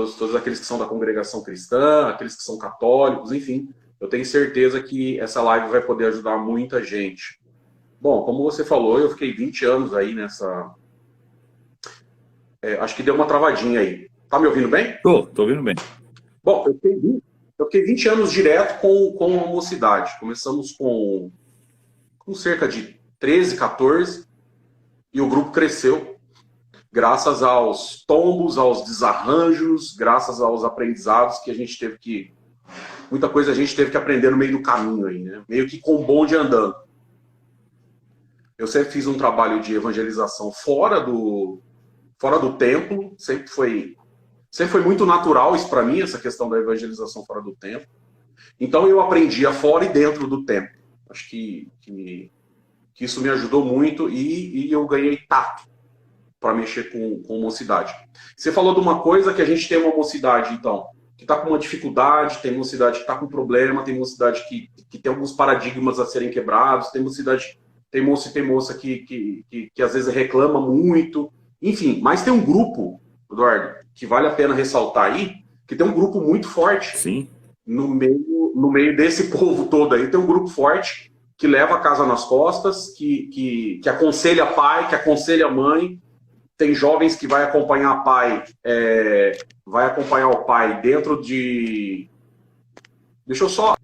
todos aqueles que são da congregação cristã, aqueles que são católicos, enfim. Eu tenho certeza que essa live vai poder ajudar muita gente. Bom, como você falou, eu fiquei 20 anos aí nessa... acho que deu uma travadinha aí. Tá me ouvindo bem? Tô ouvindo bem. Bom, eu fiquei 20 anos direto com a mocidade. Começamos com cerca de 13, 14, e o grupo cresceu. Graças aos tombos, aos desarranjos, graças aos aprendizados que a gente teve que... Muita coisa a gente teve que aprender no meio do caminho aí, né? Meio que com o bonde andando. Eu sempre fiz um trabalho de evangelização fora do templo, sempre foi muito natural isso para mim, essa questão da evangelização fora do templo. Então eu aprendia fora e dentro do templo. Acho que isso me ajudou muito e eu ganhei tato para mexer com mocidade. Você falou de uma coisa que a gente tem uma mocidade, então, que está com uma dificuldade, tem mocidade que está com problema, tem mocidade que tem alguns paradigmas a serem quebrados, tem mocidade, tem moça que às vezes reclama muito, enfim, mas tem um grupo, Eduardo, que vale a pena ressaltar aí, que tem um grupo muito forte. Sim. No meio desse povo todo aí, tem um grupo forte que leva a casa nas costas, que aconselha pai, que aconselha mãe. Tem jovens que vai acompanhar o pai dentro de... Deixa eu só...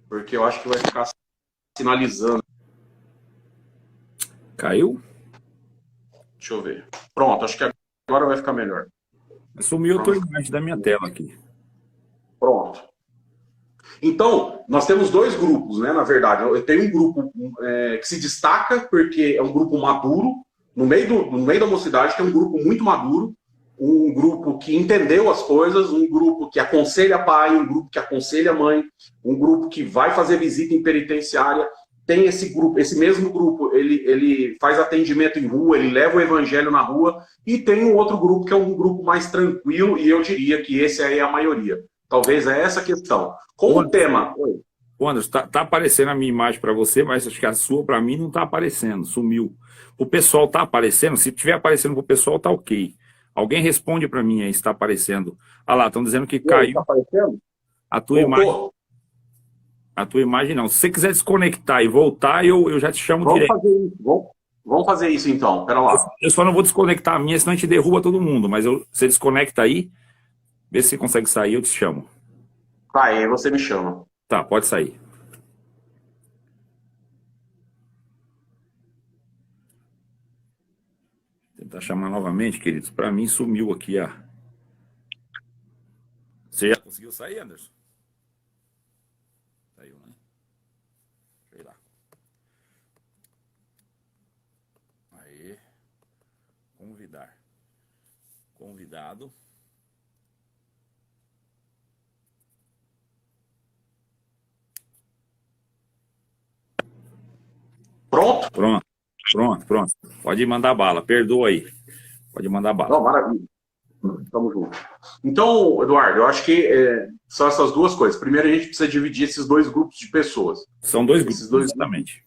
Porque eu acho que vai ficar sinalizando. Caiu? Deixa eu ver. Pronto, acho que agora vai ficar melhor. Sumiu a tua imagem da minha tela aqui. Pronto. Então, nós temos dois grupos, né, na verdade. Eu tenho um grupo que se destaca porque é um grupo maduro. No meio da mocidade tem um grupo muito maduro, um grupo que entendeu as coisas, um grupo que aconselha pai, um grupo que aconselha mãe, um grupo que vai fazer visita em penitenciária. Tem esse grupo, esse mesmo grupo, ele faz atendimento em rua, ele leva o evangelho na rua, e tem um outro grupo que é um grupo mais tranquilo, e eu diria que esse aí é a maioria. Talvez é essa a questão. Com o tema... Oi. Anderson, tá aparecendo a minha imagem para você, mas acho que a sua para mim não tá aparecendo, sumiu. O pessoal tá aparecendo, se tiver aparecendo pro pessoal tá ok. Alguém responde para mim aí se tá aparecendo. Ah lá, estão dizendo que caiu. Tá aparecendo? A tua imagem. A tua imagem não. Se você quiser desconectar e voltar, eu já te chamo direto. Vamos fazer isso então, pera lá. Eu só não vou desconectar a minha, senão a gente derruba todo mundo, mas você desconecta aí, vê se você consegue sair, eu te chamo. Tá, aí você me chama. Tá, pode sair. Tentar chamar novamente, queridos. Para mim sumiu aqui a... Você já conseguiu sair, Anderson? Saiu, né? Sei lá. Aí. Convidar. Convidado. Pronto? Pronto. Pode mandar bala. Perdoa aí. Pode mandar bala. Não, maravilha. Tamo junto. Então, Eduardo, eu acho que são essas duas coisas. Primeiro, a gente precisa dividir esses dois grupos de pessoas. São dois grupos, exatamente.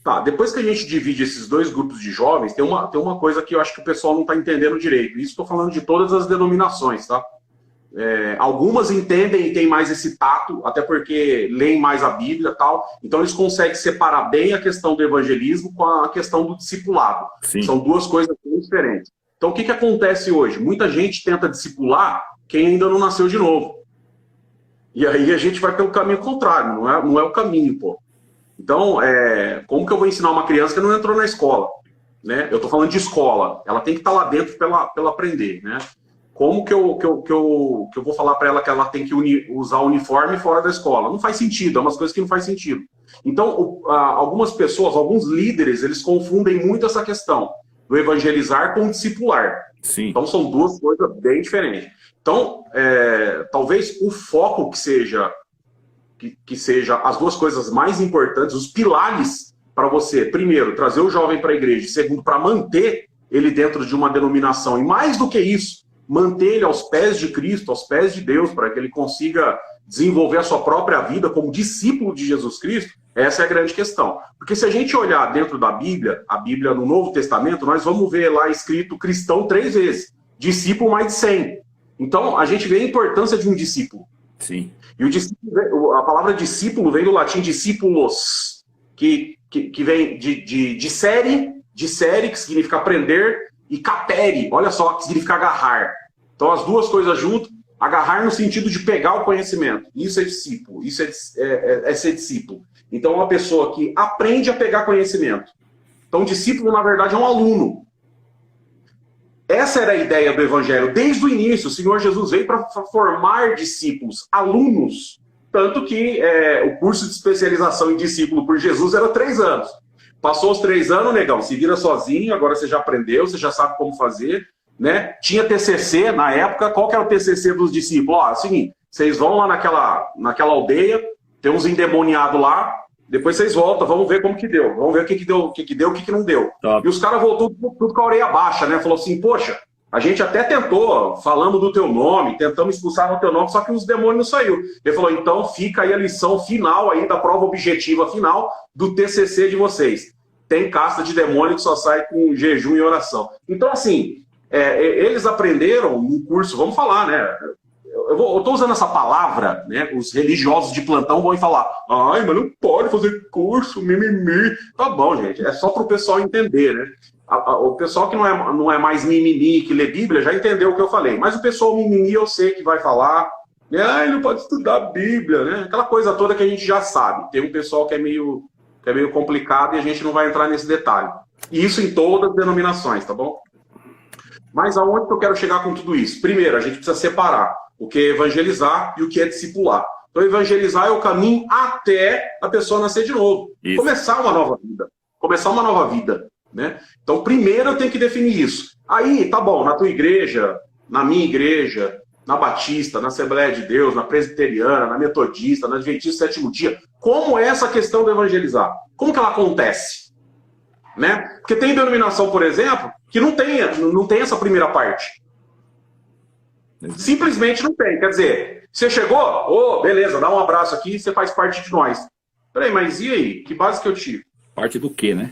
Tá, depois que a gente divide esses dois grupos de jovens, tem uma coisa que eu acho que o pessoal não está entendendo direito. Isso estou falando de todas as denominações, tá? Algumas entendem e têm mais esse tato, até porque leem mais a Bíblia e tal, então eles conseguem separar bem a questão do evangelismo com a questão do discipulado. Sim. São duas coisas bem diferentes. Então o que acontece hoje? Muita gente tenta discipular quem ainda não nasceu de novo. E aí a gente vai pelo caminho contrário, não é o caminho, pô. Então, como que eu vou ensinar uma criança que não entrou na escola? Né? Eu estou falando de escola, ela tem que estar lá dentro para ela aprender, né? Como que eu vou falar para ela que ela tem que usar o uniforme fora da escola? Não faz sentido, é umas coisas que não faz sentido. Então, algumas pessoas, alguns líderes, eles confundem muito essa questão do evangelizar com o discipular. Sim. Então, são duas coisas bem diferentes. Então, talvez o foco que seja as duas coisas mais importantes, os pilares para você, primeiro, trazer o jovem para a igreja, segundo, para manter ele dentro de uma denominação, e mais do que isso, manter ele aos pés de Cristo, aos pés de Deus, para que ele consiga desenvolver a sua própria vida como discípulo de Jesus Cristo, Essa é a grande questão. Porque se a gente olhar dentro da Bíblia, a Bíblia no Novo Testamento, nós vamos ver lá escrito cristão 3 vezes, discípulo mais de 100. Então, a gente vê a importância de um discípulo. Sim. E o discípulo, a palavra discípulo vem do latim discípulos, que vem de série, que significa aprender, e capere, olha só, que significa agarrar. Então, as duas coisas juntas, agarrar no sentido de pegar o conhecimento. Isso é discípulo, isso é ser discípulo. Então, é uma pessoa que aprende a pegar conhecimento. Então, discípulo, na verdade, é um aluno. Essa era a ideia do Evangelho. Desde o início, o Senhor Jesus veio para formar discípulos, alunos. Tanto que o curso de especialização em discípulo por Jesus era 3 anos. Passou os 3 anos, negão, se vira sozinho, agora você já aprendeu, você já sabe como fazer. Né? Tinha TCC na época. Qual que era o TCC dos discípulos? Ó, é o seguinte, vocês vão lá naquela aldeia, tem uns endemoniados lá, depois vocês voltam, vamos ver como que deu. Vamos ver o que deu, o que não deu. Top. E os caras voltou tudo com a orelha baixa, né? Falou assim, poxa, a gente até tentou, falando do teu nome, tentamos expulsar o teu nome, só que os demônios não saíram. Ele falou, então fica aí a lição final aí da prova objetiva final do TCC de vocês. Tem casta de demônio que só sai com jejum e oração. Então, assim, eles aprenderam no curso, vamos falar, né? Eu estou usando essa palavra, né? Os religiosos de plantão vão falar, ai, mas não pode fazer curso, mimimi. Tá bom, gente, é só para o pessoal entender, né? O pessoal que não é mais mimimi, que lê Bíblia, já entendeu o que eu falei. Mas o pessoal mimimi eu sei que vai falar, né? Ah, ele não pode estudar a Bíblia, né? Aquela coisa toda que a gente já sabe. Tem um pessoal que é meio complicado e a gente não vai entrar nesse detalhe. E isso em todas as denominações, tá bom? Mas aonde que eu quero chegar com tudo isso? Primeiro, a gente precisa separar o que é evangelizar e o que é discipular. Então, evangelizar é o caminho até a pessoa nascer de novo. Isso. Começar uma nova vida. Começar uma nova vida. Né? Então, primeiro eu tenho que definir isso. Aí, tá bom, na tua igreja, na minha igreja, na Batista, na Assembleia de Deus, na Presbiteriana, na Metodista, na Adventista Sétimo Dia, como é essa questão do evangelizar? Como que ela acontece? Né? Porque tem denominação, por exemplo, que não tem essa primeira parte. Simplesmente não tem. Quer dizer, você chegou, beleza, dá um abraço aqui, você faz parte de nós. Peraí, mas e aí? Que base que eu tive? Parte do quê, né?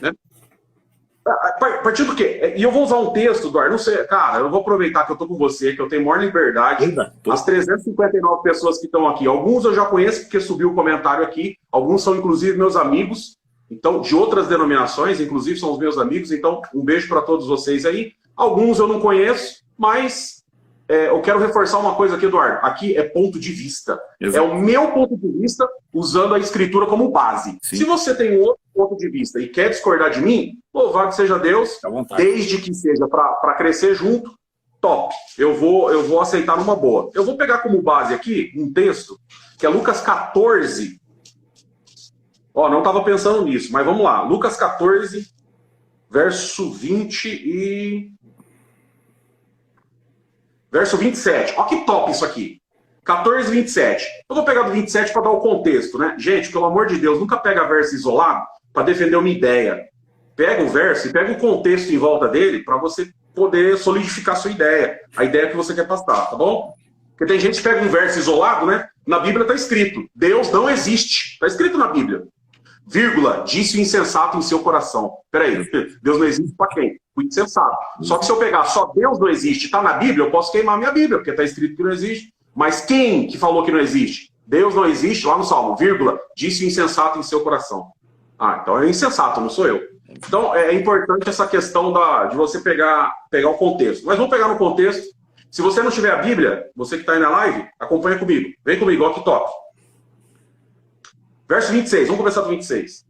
A partir do quê? E eu vou usar um texto, Eduardo, não sei, cara, eu vou aproveitar que eu tô com você, que eu tenho maior liberdade. As 359 pessoas que estão aqui, alguns eu já conheço porque subiu o comentário aqui, alguns são inclusive meus amigos, então, de outras denominações, inclusive são os meus amigos, então um beijo para todos vocês aí. Alguns eu não conheço, mas eu quero reforçar uma coisa aqui, Eduardo. Aqui é ponto de vista. Exato. É o meu ponto de vista usando a escritura como base. Sim. Se você tem um outro ponto de vista e quer discordar de mim, louvado seja Deus, desde que seja para crescer junto, top. Eu vou aceitar numa boa. Eu vou pegar como base aqui um texto que é Lucas 14. Não estava pensando nisso, mas vamos lá. Lucas 14, verso 27. Olha que top isso aqui. 14, 27. Eu vou pegar do 27 para dar o contexto, né? Gente, pelo amor de Deus, nunca pega verso isolado para defender uma ideia. Pega o verso e pega o contexto em volta dele para você poder solidificar a sua ideia. A ideia que você quer passar, tá bom? Porque tem gente que pega um verso isolado, né? Na Bíblia está escrito, Deus não existe. Está escrito na Bíblia. Vírgula, disse o insensato em seu coração. Peraí, Deus não existe para quem? O insensato. Só que se eu pegar só Deus não existe, está na Bíblia, eu posso queimar minha Bíblia, porque está escrito que não existe. Mas quem que falou que não existe? Deus não existe, lá no Salmo, vírgula, disse o insensato em seu coração. Então é insensato, não sou eu. Então é importante essa questão de você pegar o contexto. Mas vamos pegar no contexto. Se você não tiver a Bíblia, você que está aí na live, acompanha comigo. Vem comigo, ó que top. Verso 26, vamos começar do 26.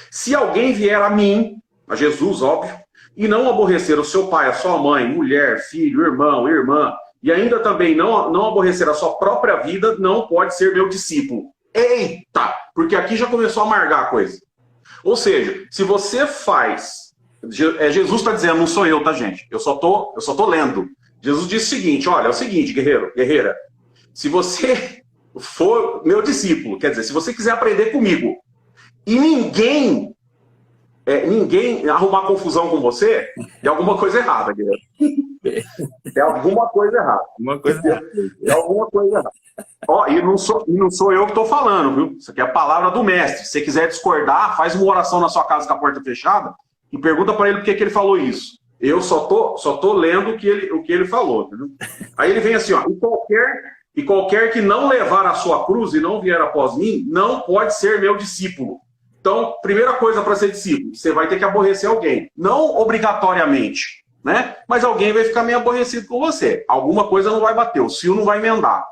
Se alguém vier a mim, a Jesus, óbvio, e não aborrecer o seu pai, a sua mãe, mulher, filho, irmão, irmã, e ainda também não aborrecer a sua própria vida, não pode ser meu discípulo. Eita! Porque aqui já começou a amargar a coisa. Ou seja, se você faz... Jesus está dizendo, não sou eu, tá, gente? Eu só tô lendo. Jesus disse o seguinte, olha, é o seguinte, guerreiro, guerreira, se você for meu discípulo, quer dizer, se você quiser aprender comigo, e ninguém arrumar confusão com você, tem alguma coisa errada, guerreiro. Tem alguma coisa errada. Uma coisa errada. Tem alguma coisa errada. Ó, e não sou eu que estou falando, viu? Isso aqui é a palavra do mestre. Se você quiser discordar, faz uma oração na sua casa com a porta fechada e pergunta para ele por que ele falou isso. Eu só tô lendo o que ele falou, entendeu? Aí ele vem assim, ó, e qualquer que não levar a sua cruz e não vier após mim, não pode ser meu discípulo. Então, primeira coisa para ser discípulo, você vai ter que aborrecer alguém. Não obrigatoriamente, né? Mas alguém vai ficar meio aborrecido com você. Alguma coisa não vai bater, o fio não vai emendar.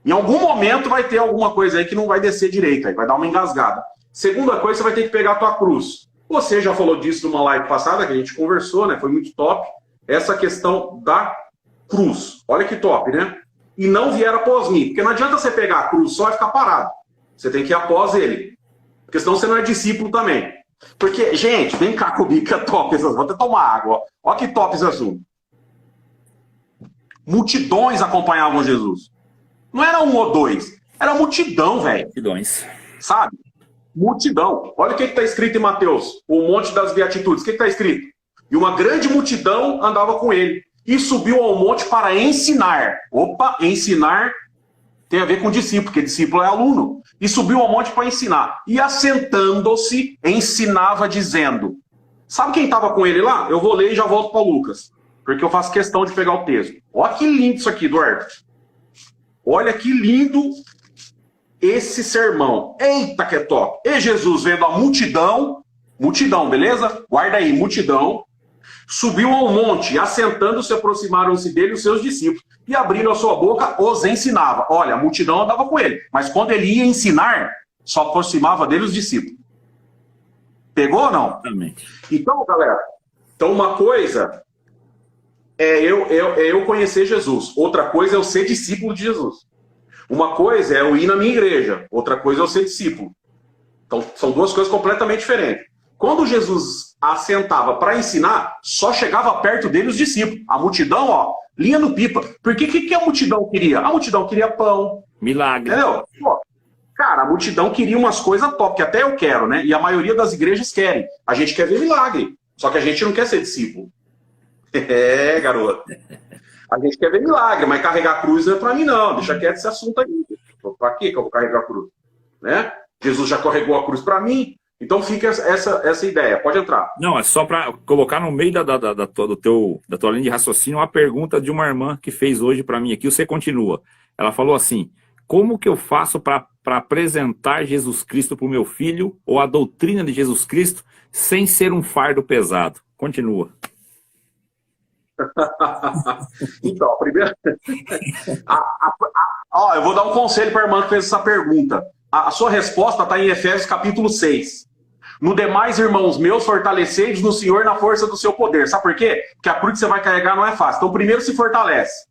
Em algum momento vai ter alguma coisa aí que não vai descer direito, aí vai dar uma engasgada. Segunda coisa, você vai ter que pegar a tua cruz. Você já falou disso numa live passada, que a gente conversou, né? Foi muito top. Essa questão da cruz. Olha que top, né? E não vier após mim. Porque não adianta você pegar a cruz só e ficar parado. Você tem que ir após ele. Porque senão você não é discípulo também. Porque, gente, vem cá comigo que é top esse assunto. Vou até tomar água. Olha que top esse assunto. Multidões acompanhavam Jesus. Não era um ou dois. Era multidão, velho. Multidões. Sabe? Multidão. Olha o que está escrito em Mateus. O Monte das Beatitudes. O que está escrito? E uma grande multidão andava com ele. E subiu ao monte para ensinar. Opa, ensinar tem a ver com discípulo, porque discípulo é aluno. E subiu ao monte para ensinar. E assentando-se, ensinava dizendo. Sabe quem estava com ele lá? Eu vou ler e já volto para Lucas. Porque eu faço questão de pegar o texto. Olha que lindo isso aqui, Eduardo. Olha que lindo esse sermão. Eita que é top. E Jesus vendo a multidão, beleza? Guarda aí, multidão. Subiu ao monte, e assentando-se, aproximaram-se dele os seus discípulos, e abrindo a sua boca, os ensinava. Olha, a multidão andava com ele, mas quando ele ia ensinar, só aproximava dele os discípulos. Pegou ou não? Exatamente. Então, galera, uma coisa é eu conhecer Jesus, outra coisa é eu ser discípulo de Jesus. Uma coisa é eu ir na minha igreja, outra coisa é eu ser discípulo. Então, são duas coisas completamente diferentes. Quando Jesus assentava para ensinar, só chegava perto dele os discípulos. A multidão, ó, linha no pipa. Porque o que a multidão queria? A multidão queria pão. Milagre. Entendeu? Pô, cara, a multidão queria umas coisas top, que até eu quero, né? E a maioria das igrejas querem. A gente quer ver milagre. Só que a gente não quer ser discípulo. É, garoto. A gente quer ver milagre, mas carregar a cruz não é pra mim, não. Deixa quieto esse assunto aí. Pra que eu vou carregar a cruz? Né? Jesus já carregou a cruz pra mim. Então fica essa ideia. Pode entrar. Não, é só para colocar no meio da tua linha de raciocínio uma pergunta de uma irmã que fez hoje para mim aqui. Você continua. Ela falou assim: como que eu faço para apresentar Jesus Cristo para o meu filho ou a doutrina de Jesus Cristo sem ser um fardo pesado? Continua. Então, primeiro... eu vou dar um conselho para a irmã que fez essa pergunta. A sua resposta está em Efésios capítulo 6. No demais, irmãos meus, fortalecei-vos no Senhor na força do seu poder. Sabe por quê? Porque a cruz que você vai carregar não é fácil. Então, primeiro se fortalece.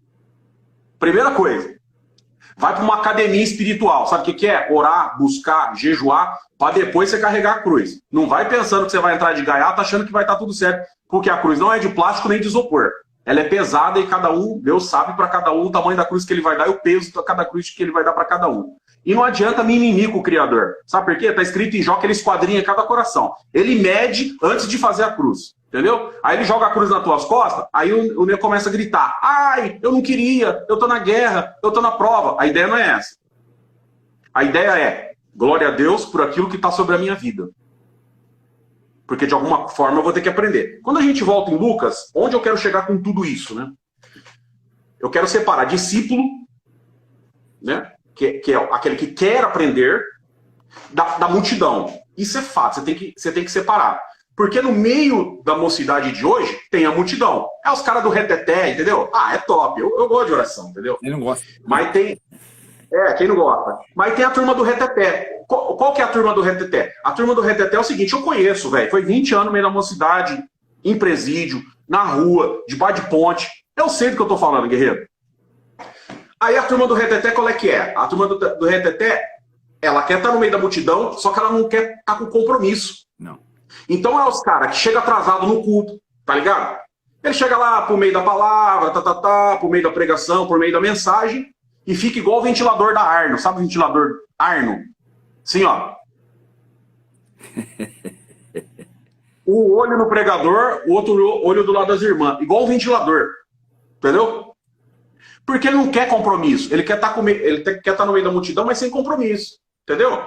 Primeira coisa. Vai para uma academia espiritual. Sabe o que é? Orar, buscar, jejuar, para depois você carregar a cruz. Não vai pensando que você vai entrar de gaiato achando que vai estar tudo certo. Porque a cruz não é de plástico nem de isopor. Ela é pesada e cada um, Deus sabe para cada um o tamanho da cruz que ele vai dar e o peso de cada cruz que ele vai dar para cada um. E não adianta mimimi com o Criador. Sabe por quê? Está escrito em Jó que ele esquadrinha cada coração. Ele mede antes de fazer a cruz. Entendeu? Aí ele joga a cruz nas tuas costas, aí o nego começa a gritar. Ai, eu não queria, eu tô na guerra, eu tô na prova. A ideia não é essa. A ideia é, glória a Deus por aquilo que está sobre a minha vida. Porque de alguma forma eu vou ter que aprender. Quando a gente volta em Lucas, onde eu quero chegar com tudo isso, né? Eu quero separar discípulo, né? Que é aquele que quer aprender, da multidão. Isso é fato, você tem que separar. Porque no meio da mocidade de hoje, tem a multidão. É os caras do reteté, entendeu? Ah, é top, eu gosto de oração, entendeu? Ele não gosta. Mas tem... quem não gosta. Mas tem a turma do reteté. Qual que é a turma do reteté? A turma do reteté é o seguinte, eu conheço, velho. Foi 20 anos no meio da mocidade, em presídio, na rua, debaixo de ponte. Eu sei do que eu tô falando, guerreiro. Aí a turma do reteté, qual é que é? A turma do reteté, ela quer estar no meio da multidão, só que ela não quer estar com compromisso. Não. Então é os caras que chegam atrasado no culto, tá ligado? Ele chega lá por meio da palavra, por meio da pregação, por meio da mensagem, e fica igual o ventilador da Arno. Sabe o ventilador Arno? Assim, ó. O olho no pregador, o outro olho do lado das irmãs. Igual o ventilador. Entendeu? Porque ele não quer compromisso. Ele quer estar no meio da multidão, mas sem compromisso. Entendeu?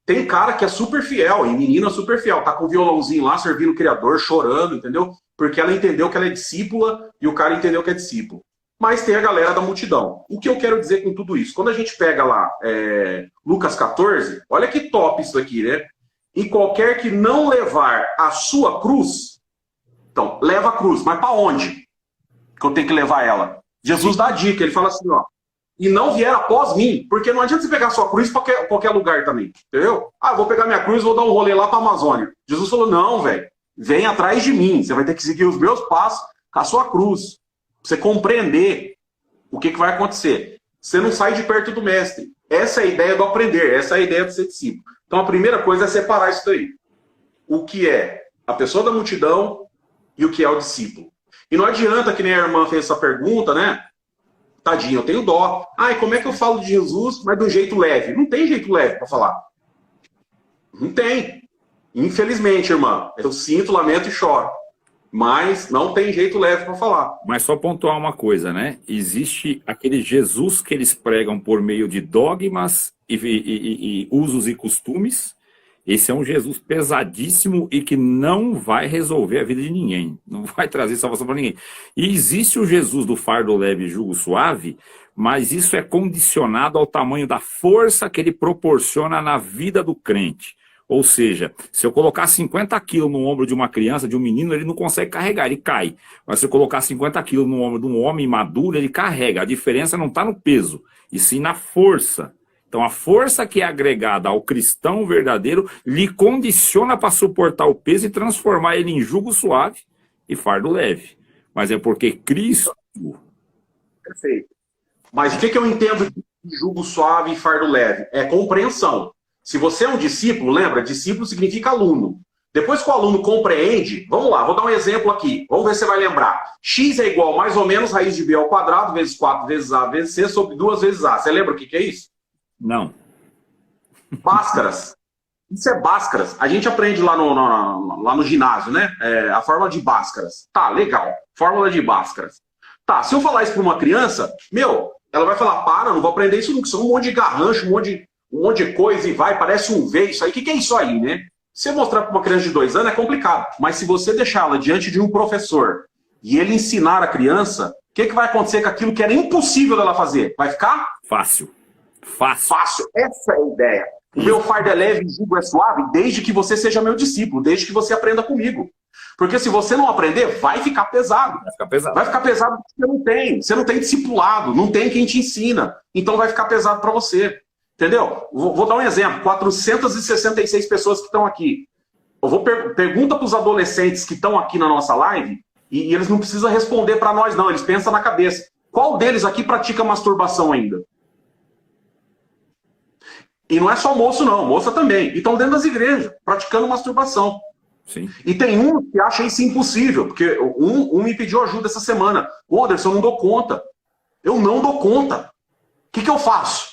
Tem cara que é super fiel, e menina super fiel. Tá com o violãozinho lá, servindo o Criador, chorando, entendeu? Porque ela entendeu que ela é discípula e o cara entendeu que é discípulo. Mas tem a galera da multidão. O que eu quero dizer com tudo isso? Quando a gente pega lá Lucas 14, olha que top isso aqui, né? E qualquer que não levar a sua cruz, então, leva a cruz, mas para onde que eu tenho que levar ela? Jesus dá a dica, ele fala assim, ó, e não vier após mim, porque não adianta você pegar a sua cruz para qualquer lugar também, entendeu? Ah, vou pegar minha cruz e vou dar um rolê lá para a Amazônia. Jesus falou, não, velho, vem atrás de mim, você vai ter que seguir os meus passos com a sua cruz. Pra você compreender o que vai acontecer. Você não sai de perto do mestre. Essa é a ideia do aprender, essa é a ideia do ser discípulo. Então a primeira coisa é separar isso daí. O que é a pessoa da multidão e o que é o discípulo. E não adianta, que nem a irmã fez essa pergunta, né? Tadinho, eu tenho dó. E como é que eu falo de Jesus, mas de um jeito leve? Não tem jeito leve para falar. Não tem. Infelizmente, irmã. Eu sinto, lamento e choro. Mas não tem jeito leve para falar. Mas só pontuar uma coisa, né? Existe aquele Jesus que eles pregam por meio de dogmas e usos e costumes. Esse é um Jesus pesadíssimo e que não vai resolver a vida de ninguém. Não vai trazer salvação para ninguém. E existe o Jesus do fardo leve e jugo suave, mas isso é condicionado ao tamanho da força que ele proporciona na vida do crente. Ou seja, se eu colocar 50 quilos no ombro de uma criança, de um menino, ele não consegue carregar, ele cai. Mas se eu colocar 50 quilos no ombro de um homem maduro, ele carrega. A diferença não está no peso, e sim na força. Então a força que é agregada ao cristão verdadeiro lhe condiciona para suportar o peso e transformar ele em jugo suave e fardo leve. Mas é porque Cristo... Perfeito. Mas o que eu entendo de jugo suave e fardo leve? É compreensão. Se você é um discípulo, lembra? Discípulo significa aluno. Depois que o aluno compreende, vamos lá, vou dar um exemplo aqui. Vamos ver se você vai lembrar. X é igual mais ou menos raiz de B ao quadrado, vezes 4, vezes A, vezes C, sobre 2 vezes A. Você lembra o que é isso? Não. Bhaskaras. Isso é Bhaskaras. A gente aprende lá no ginásio, né? A fórmula de Bhaskaras. Tá, legal. Fórmula de Bhaskaras. Tá, se eu falar isso para uma criança, ela vai falar, não vou aprender isso nunca. Isso é um monte de garrancho, um monte de coisa e vai, parece um V, isso aí. O que é isso aí, né? Se você mostrar para uma criança de 2 anos é complicado. Mas se você deixá-la diante de um professor e ele ensinar a criança, o que vai acontecer com aquilo que era impossível dela fazer? Vai ficar? Fácil. Essa é a ideia. O meu fardo é leve e o jugo é suave, desde que você seja meu discípulo, desde que você aprenda comigo. Porque se você não aprender, vai ficar pesado. Vai ficar pesado porque você não tem. Você não tem discipulado, não tem quem te ensina. Então vai ficar pesado para você. Entendeu? Vou dar um exemplo. 466 pessoas que estão aqui. Eu vou pergunta para os adolescentes que estão aqui na nossa live, e eles não precisam responder para nós, não. Eles pensam na cabeça. Qual deles aqui pratica masturbação ainda? E não é só moço, não. Moça também. E estão dentro das igrejas, praticando masturbação. Sim. E tem um que acha isso impossível, porque um me pediu ajuda essa semana. Anderson, eu não dou conta. Eu não dou conta. O que eu faço?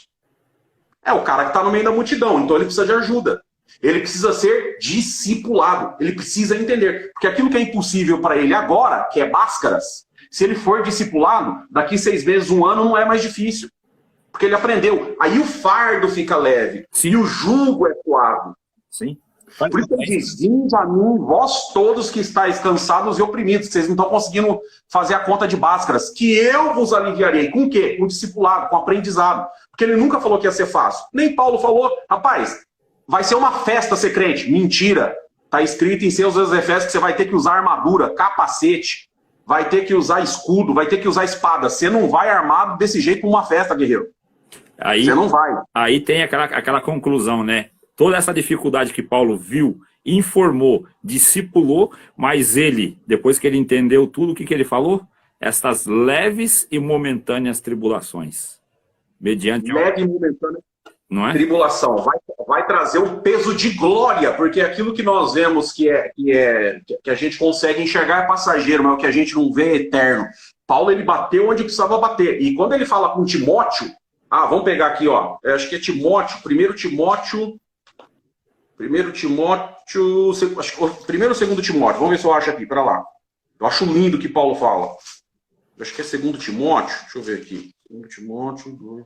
É o cara que está no meio da multidão, então ele precisa de ajuda. Ele precisa ser discipulado. Ele precisa entender. Porque aquilo que é impossível para ele agora, que é Bhaskaras, se ele for discipulado, daqui 6 meses, 1 ano, não é mais difícil. Porque ele aprendeu. Aí o fardo fica leve. Sim. E o jugo é suave. Sim. Por isso ele diz, vinde a mim, vós todos que estáis cansados e oprimidos, que vocês não estão conseguindo fazer a conta de Bhaskaras, que eu vos aliviarei. Com o quê? Com discipulado, com aprendizado. Porque ele nunca falou que ia ser fácil. Nem Paulo falou, rapaz, vai ser uma festa ser crente. Mentira. Está escrito em seus Efésios que você vai ter que usar armadura, capacete, vai ter que usar escudo, vai ter que usar espada. Você não vai armado desse jeito para uma festa, guerreiro. Aí, você não vai. Aí tem aquela conclusão, né? Toda essa dificuldade que Paulo viu, informou, discipulou, mas ele, depois que ele entendeu tudo, o que ele falou? Estas leves e momentâneas tribulações. Mediante... Leve e momentânea não é? Tribulação. Vai trazer um peso de glória, porque aquilo que nós vemos que a gente consegue enxergar é passageiro, mas o que a gente não vê é eterno. Paulo, ele bateu onde precisava bater. E quando ele fala com Timóteo, vamos pegar aqui, ó. Eu acho que é Timóteo, 1 Timóteo, acho que 1º ou 2º Timóteo, vamos ver se eu acho aqui, para lá. Eu acho lindo o que Paulo fala. Acho que é 2 Timóteo. Deixa eu ver aqui. 2 Timóteo 2.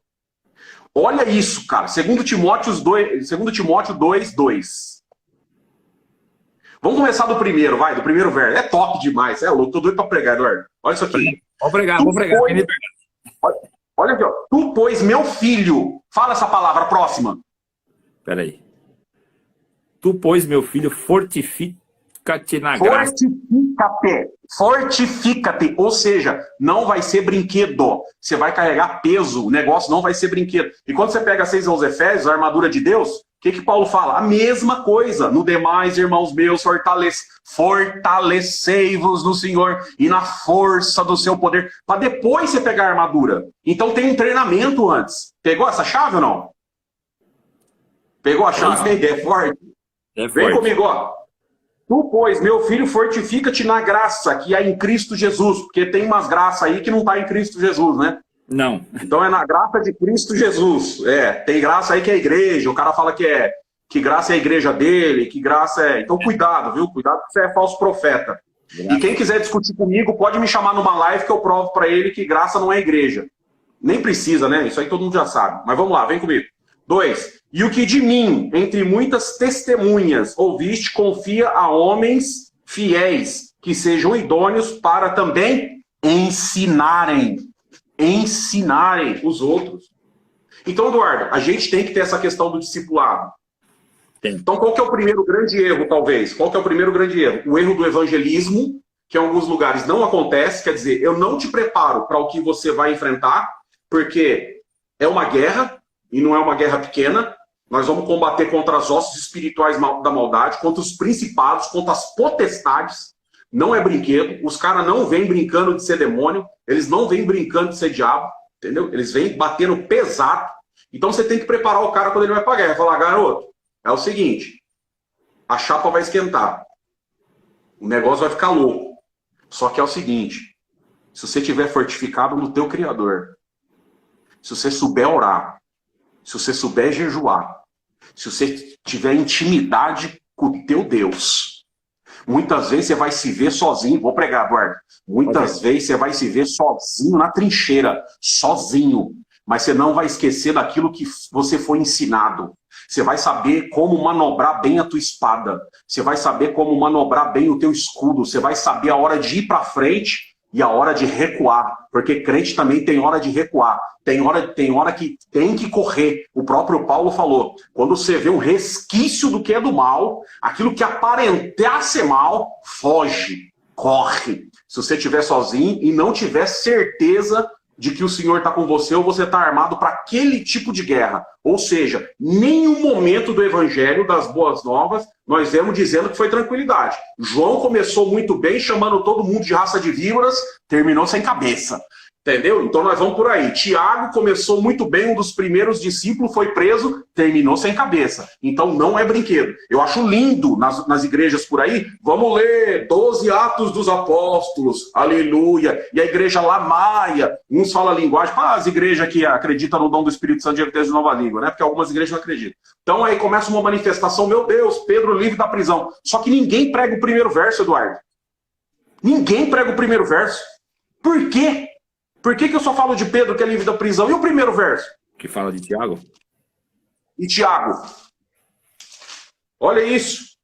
Olha isso, cara. 2 Timóteo 2, 2. Vamos começar do primeiro, vai, do primeiro verso. É top demais. É louco, tô doido pra pregar, Eduardo. Olha isso aqui. Vou pregar. Olha aqui, ó. Tu, pois, meu filho. Fala essa palavra próxima. Peraí. Tu, pois, meu filho, fortifica-te na graça. Fortifica-te. Ou seja, não vai ser brinquedo. Você vai carregar peso. O negócio não vai ser brinquedo. E quando você pega 6 aos Efésios, a armadura de Deus, o que Paulo fala? A mesma coisa. No demais, irmãos meus, fortalecei-vos no Senhor e na força do seu poder. Para depois você pegar a armadura. Então tem um treinamento antes. Pegou essa chave ou não? Pegou a chave? É forte. Vem comigo, ó. Tu, pois, meu filho, fortifica-te na graça que é em Cristo Jesus. Porque tem umas graças aí que não tá em Cristo Jesus, né? Não. Então é na graça de Cristo Jesus. Tem graça aí que é a igreja. O cara fala que graça é a igreja dele, que graça é... Então cuidado, viu? Cuidado que você é falso profeta. Graças. E quem quiser discutir comigo, pode me chamar numa live que eu provo para ele que graça não é igreja. Nem precisa, né? Isso aí todo mundo já sabe. Mas vamos lá, vem comigo. 2. E o que de mim, entre muitas testemunhas, ouviste, confia a homens fiéis, que sejam idôneos para também ensinarem os outros. Então, Eduardo, a gente tem que ter essa questão do discipulado. Tem. Então, qual que é o primeiro grande erro, talvez? Qual que é o primeiro grande erro? O erro do evangelismo, que em alguns lugares não acontece, quer dizer, eu não te preparo para o que você vai enfrentar, porque é uma guerra, e não é uma guerra pequena. Nós vamos combater contra as hostes espirituais da maldade, contra os principados, contra as potestades. Não é brinquedo. Os caras não vêm brincando de ser demônio. Eles não vêm brincando de ser diabo. Entendeu? Eles vêm batendo pesado. Então você tem que preparar o cara quando ele vai pra guerra. Falar, garoto, é o seguinte. A chapa vai esquentar. O negócio vai ficar louco. Só que é o seguinte. Se você estiver fortificado no teu Criador, se você souber orar, se você souber jejuar, se você tiver intimidade com o teu Deus, muitas vezes você vai se ver sozinho. Vou pregar, Eduardo. Muitas vezes você vai se ver sozinho na trincheira, sozinho. Mas você não vai esquecer daquilo que você foi ensinado. Você vai saber como manobrar bem a tua espada. Você vai saber como manobrar bem o teu escudo. Você vai saber a hora de ir para frente e a hora de recuar. Porque crente também tem hora de recuar. Tem hora que tem que correr. O próprio Paulo falou, quando você vê um resquício do que é do mal, aquilo que aparentar ser mal, foge, corre. Se você estiver sozinho e não tiver certeza de que o Senhor está com você ou você está armado para aquele tipo de guerra. Ou seja, nenhum momento do Evangelho das Boas Novas nós vemos dizendo que foi tranquilidade. João começou muito bem, chamando todo mundo de raça de víboras, terminou sem cabeça. Entendeu? Então nós vamos por aí. Tiago começou muito bem, um dos primeiros discípulos, foi preso, terminou sem cabeça. Então não é brinquedo. Eu acho lindo nas igrejas por aí, vamos ler 12 Atos dos Apóstolos, aleluia. E a igreja lá maia, uns falam linguagem, as igrejas que acreditam no dom do Espírito Santo de nova língua, né? Porque algumas igrejas não acreditam. Então aí começa uma manifestação, meu Deus, Pedro livre da prisão. Só que ninguém prega o primeiro verso, Eduardo. Ninguém prega o primeiro verso. Por quê? Por que eu só falo de Pedro que é livre da prisão? E o primeiro verso? Que fala de Tiago. E Tiago. Olha isso.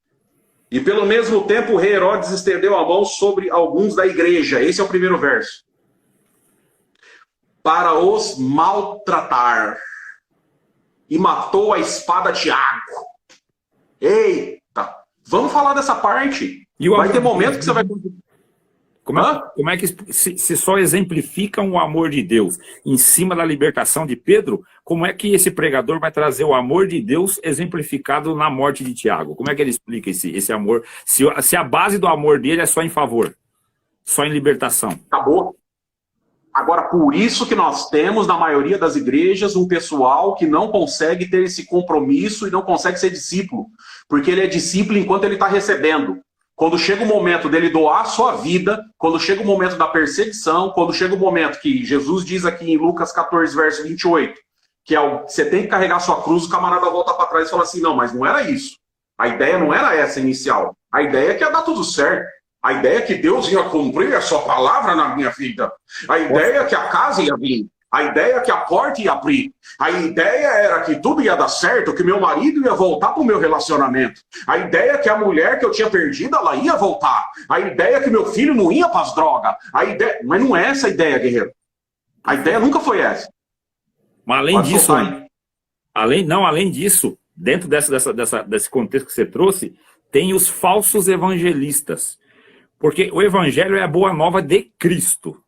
E pelo mesmo tempo o rei Herodes estendeu a mão sobre alguns da igreja. Esse é o primeiro verso. Para os maltratar. E matou a espada Tiago. Eita. Vamos falar dessa parte. Vai ter momento que você vai... Como é que se só exemplificam o amor de Deus em cima da libertação de Pedro, como é que esse pregador vai trazer o amor de Deus exemplificado na morte de Tiago? Como é que ele explica esse amor? Se a base do amor dele é só em favor, só em libertação. Acabou. Agora, por isso que nós temos, na maioria das igrejas, um pessoal que não consegue ter esse compromisso e não consegue ser discípulo. Porque ele é discípulo enquanto ele está recebendo. Quando chega o momento dele doar a sua vida, quando chega o momento da perseguição, quando chega o momento que Jesus diz aqui em Lucas 14, verso 28, que você tem que carregar a sua cruz, o camarada volta para trás e fala assim, não, mas não era isso. A ideia não era essa inicial. A ideia é que ia dar tudo certo. A ideia é que Deus ia cumprir a sua palavra na minha vida. A ideia é que a casa ia vir. A ideia é que a porta ia abrir. A ideia era que tudo ia dar certo, que meu marido ia voltar para o meu relacionamento. A ideia é que a mulher que eu tinha perdido, ela ia voltar. A ideia é que meu filho não ia para as drogas. A ideia... Mas não é essa a ideia, guerreiro. A ideia nunca foi essa. Mas além disso, além disso, dentro desse contexto que você trouxe, tem os falsos evangelistas. Porque o evangelho é a boa nova de Cristo.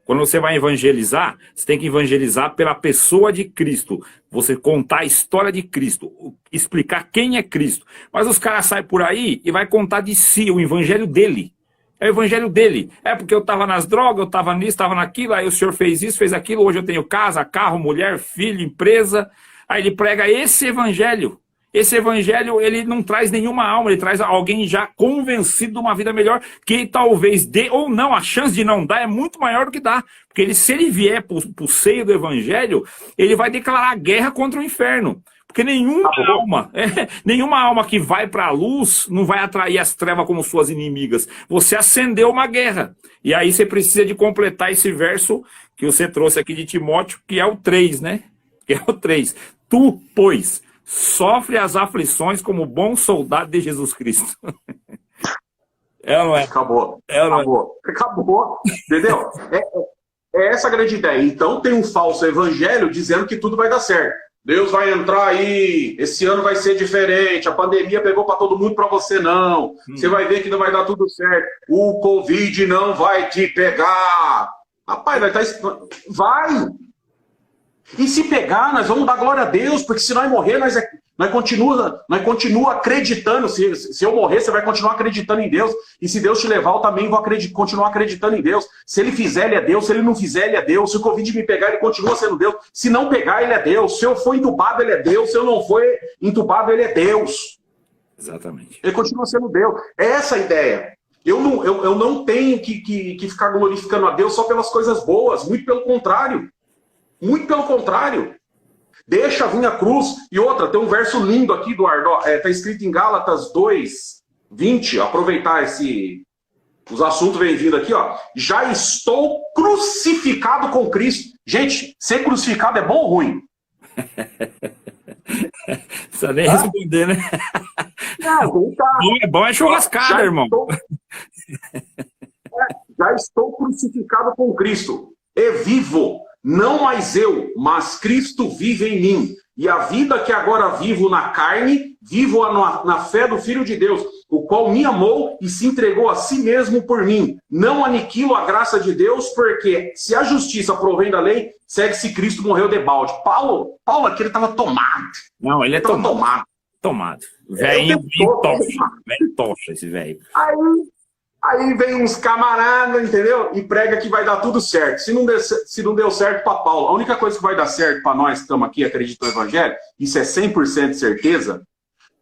Quando você vai evangelizar, você tem que evangelizar pela pessoa de Cristo. Você contar a história de Cristo, explicar quem é Cristo. Mas os caras saem por aí e vai contar de si, o evangelho dele. É o evangelho dele. É porque eu estava nas drogas, eu estava nisso, estava naquilo, aí o senhor fez isso, fez aquilo, hoje eu tenho casa, carro, mulher, filho, empresa. Aí ele prega esse evangelho. Esse evangelho, ele não traz nenhuma alma, ele traz alguém já convencido de uma vida melhor, que talvez dê ou não, a chance de não dar é muito maior do que dá. Porque ele, se ele vier para o seio do evangelho, ele vai declarar guerra contra o inferno. Porque nenhuma alma que vai para a luz não vai atrair as trevas como suas inimigas. Você acendeu uma guerra. E aí você precisa de completar esse verso que você trouxe aqui de Timóteo, que é o 3, né? Que é o 3. Tu, pois, sofre as aflições como bom soldado de Jesus Cristo. Não é? Acabou. Acabou. Entendeu? É essa a grande ideia. Então tem um falso evangelho dizendo que tudo vai dar certo. Deus vai entrar aí, esse ano vai ser diferente, a pandemia pegou para todo mundo, para você não. Você vai ver que não vai dar tudo certo. O Covid não vai te pegar. Rapaz, vai. E se pegar, nós vamos dar glória a Deus, porque se nós morrer, nós continua acreditando. Se eu morrer, você vai continuar acreditando em Deus. E se Deus te levar, eu também vou continuar acreditando em Deus. Se ele fizer, ele é Deus. Se ele não fizer, ele é Deus. Se o Covid me pegar, ele continua sendo Deus. Se não pegar, ele é Deus. Se eu for entubado, ele é Deus. Se eu não for entubado, ele é Deus. Exatamente. Ele continua sendo Deus. É essa a ideia. Eu não tenho que ficar glorificando a Deus só pelas coisas boas. Muito pelo contrário. Muito pelo contrário. Deixa vir a cruz. E outra, tem um verso lindo aqui, Eduardo. Está escrito em Gálatas 2:20. Aproveitar os assuntos vem vindo aqui, ó. Já estou crucificado com Cristo. Gente, ser crucificado é bom ou ruim? Precisa nem responder, né? Não, tá. Bom é churrascada, irmão. Já estou crucificado com Cristo. E vivo. Não mais eu, mas Cristo vive em mim. E a vida que agora vivo na carne, vivo na fé do Filho de Deus, o qual me amou e se entregou a si mesmo por mim. Não aniquilo a graça de Deus, porque se a justiça provém da lei, segue-se Cristo morreu de balde. Paulo aqui, ele estava tomado. Não, ele é tomado. Velhinho tocha esse velho. Aí vem uns camaradas, entendeu? E prega que vai dar tudo certo. Se não deu certo para Paulo, a única coisa que vai dar certo para nós que estamos aqui acreditando no Evangelho, isso é 100% certeza,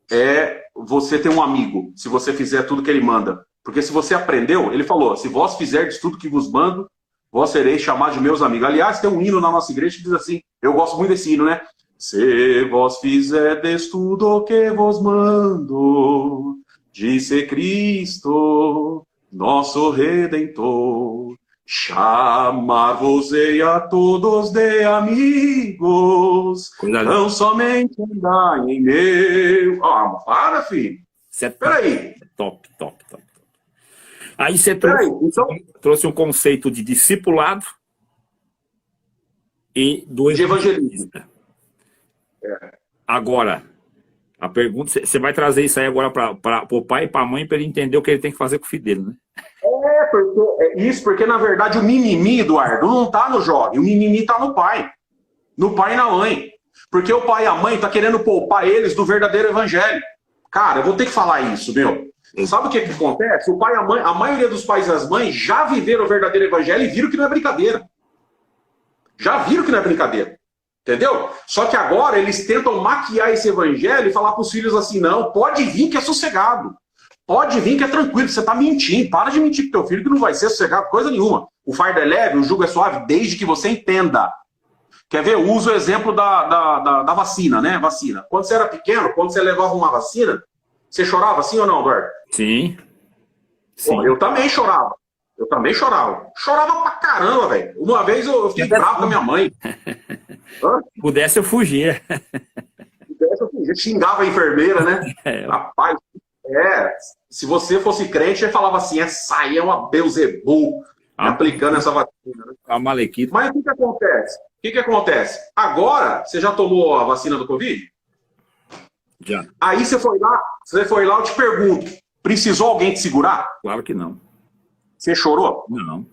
é você ter um amigo, se você fizer tudo que ele manda. Porque se você aprendeu, ele falou, se vós fizerdes tudo que vos mando, vós sereis chamados de meus amigos. Aliás, tem um hino na nossa igreja que diz assim, eu gosto muito desse hino, né? Se vós fizerdes tudo o que vos mando, disse Cristo, nosso Redentor, chamar-vos-ei a todos de amigos, não somente andar em meu... para, filho. Peraí. Top. Aí você trouxe um conceito de discipulado e do evangelista. Agora... A pergunta, você vai trazer isso aí agora para o pai e para a mãe para ele entender o que ele tem que fazer com o filho dele, né? Porque na verdade o mimimi, Eduardo, não está no jovem, o mimimi está no pai. No pai e na mãe. Porque o pai e a mãe estão querendo poupar eles do verdadeiro evangelho. Cara, eu vou ter que falar isso, meu. Sabe o que acontece? O pai e a mãe, a maioria dos pais e as mães já viveram o verdadeiro evangelho e viram que não é brincadeira. Já viram que não é brincadeira. Entendeu? Só que agora eles tentam maquiar esse evangelho e falar para os filhos assim, não, pode vir que é sossegado. Pode vir que é tranquilo, você está mentindo. Para de mentir para o teu filho que não vai ser sossegado coisa nenhuma. O fardo é leve, o jugo é suave, desde que você entenda. Quer ver? Eu uso o exemplo da vacina, né? Vacina. Quando você era pequeno, quando você levava uma vacina, você chorava assim ou não, Eduardo? Sim. Sim. Eu também chorava. Eu também chorava. Chorava pra caramba, velho. Uma vez eu fiquei bravo com a minha mãe. Se pudesse, eu fugia. Eu xingava a enfermeira, né? Rapaz, se você fosse crente, você falava assim, essa aí é uma Beelzebub, aplicando essa vacina. Né? A Malequita. Mas o que acontece? O que acontece? Agora, você já tomou a vacina do Covid? Já. Aí você foi lá, eu te pergunto, precisou alguém te segurar? Claro que não. Você chorou? Não.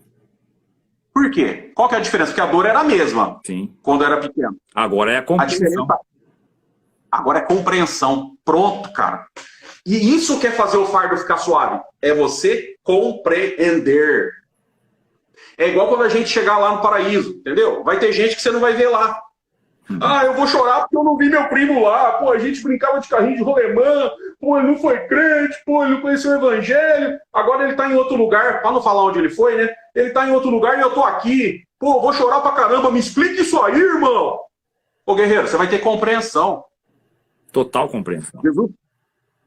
Por quê? Qual que é a diferença? Porque a dor era a mesma. Sim. Quando era pequeno. Agora é a compreensão. Agora é compreensão. Pronto, cara. E isso quer fazer o fardo ficar suave. É você compreender. É igual quando a gente chegar lá no paraíso, entendeu? Vai ter gente que você não vai ver lá. Ah, eu vou chorar porque eu não vi meu primo lá. Pô, a gente brincava de carrinho de rolemã. Pô, ele não foi crente. Pô, ele não conheceu o evangelho. Agora ele tá em outro lugar. Pra não falar onde ele foi, né? Ele tá em outro lugar e eu tô aqui. Pô, vou chorar pra caramba. Me explica isso aí, irmão. Ô, guerreiro, você vai ter compreensão. Total compreensão. Jesus,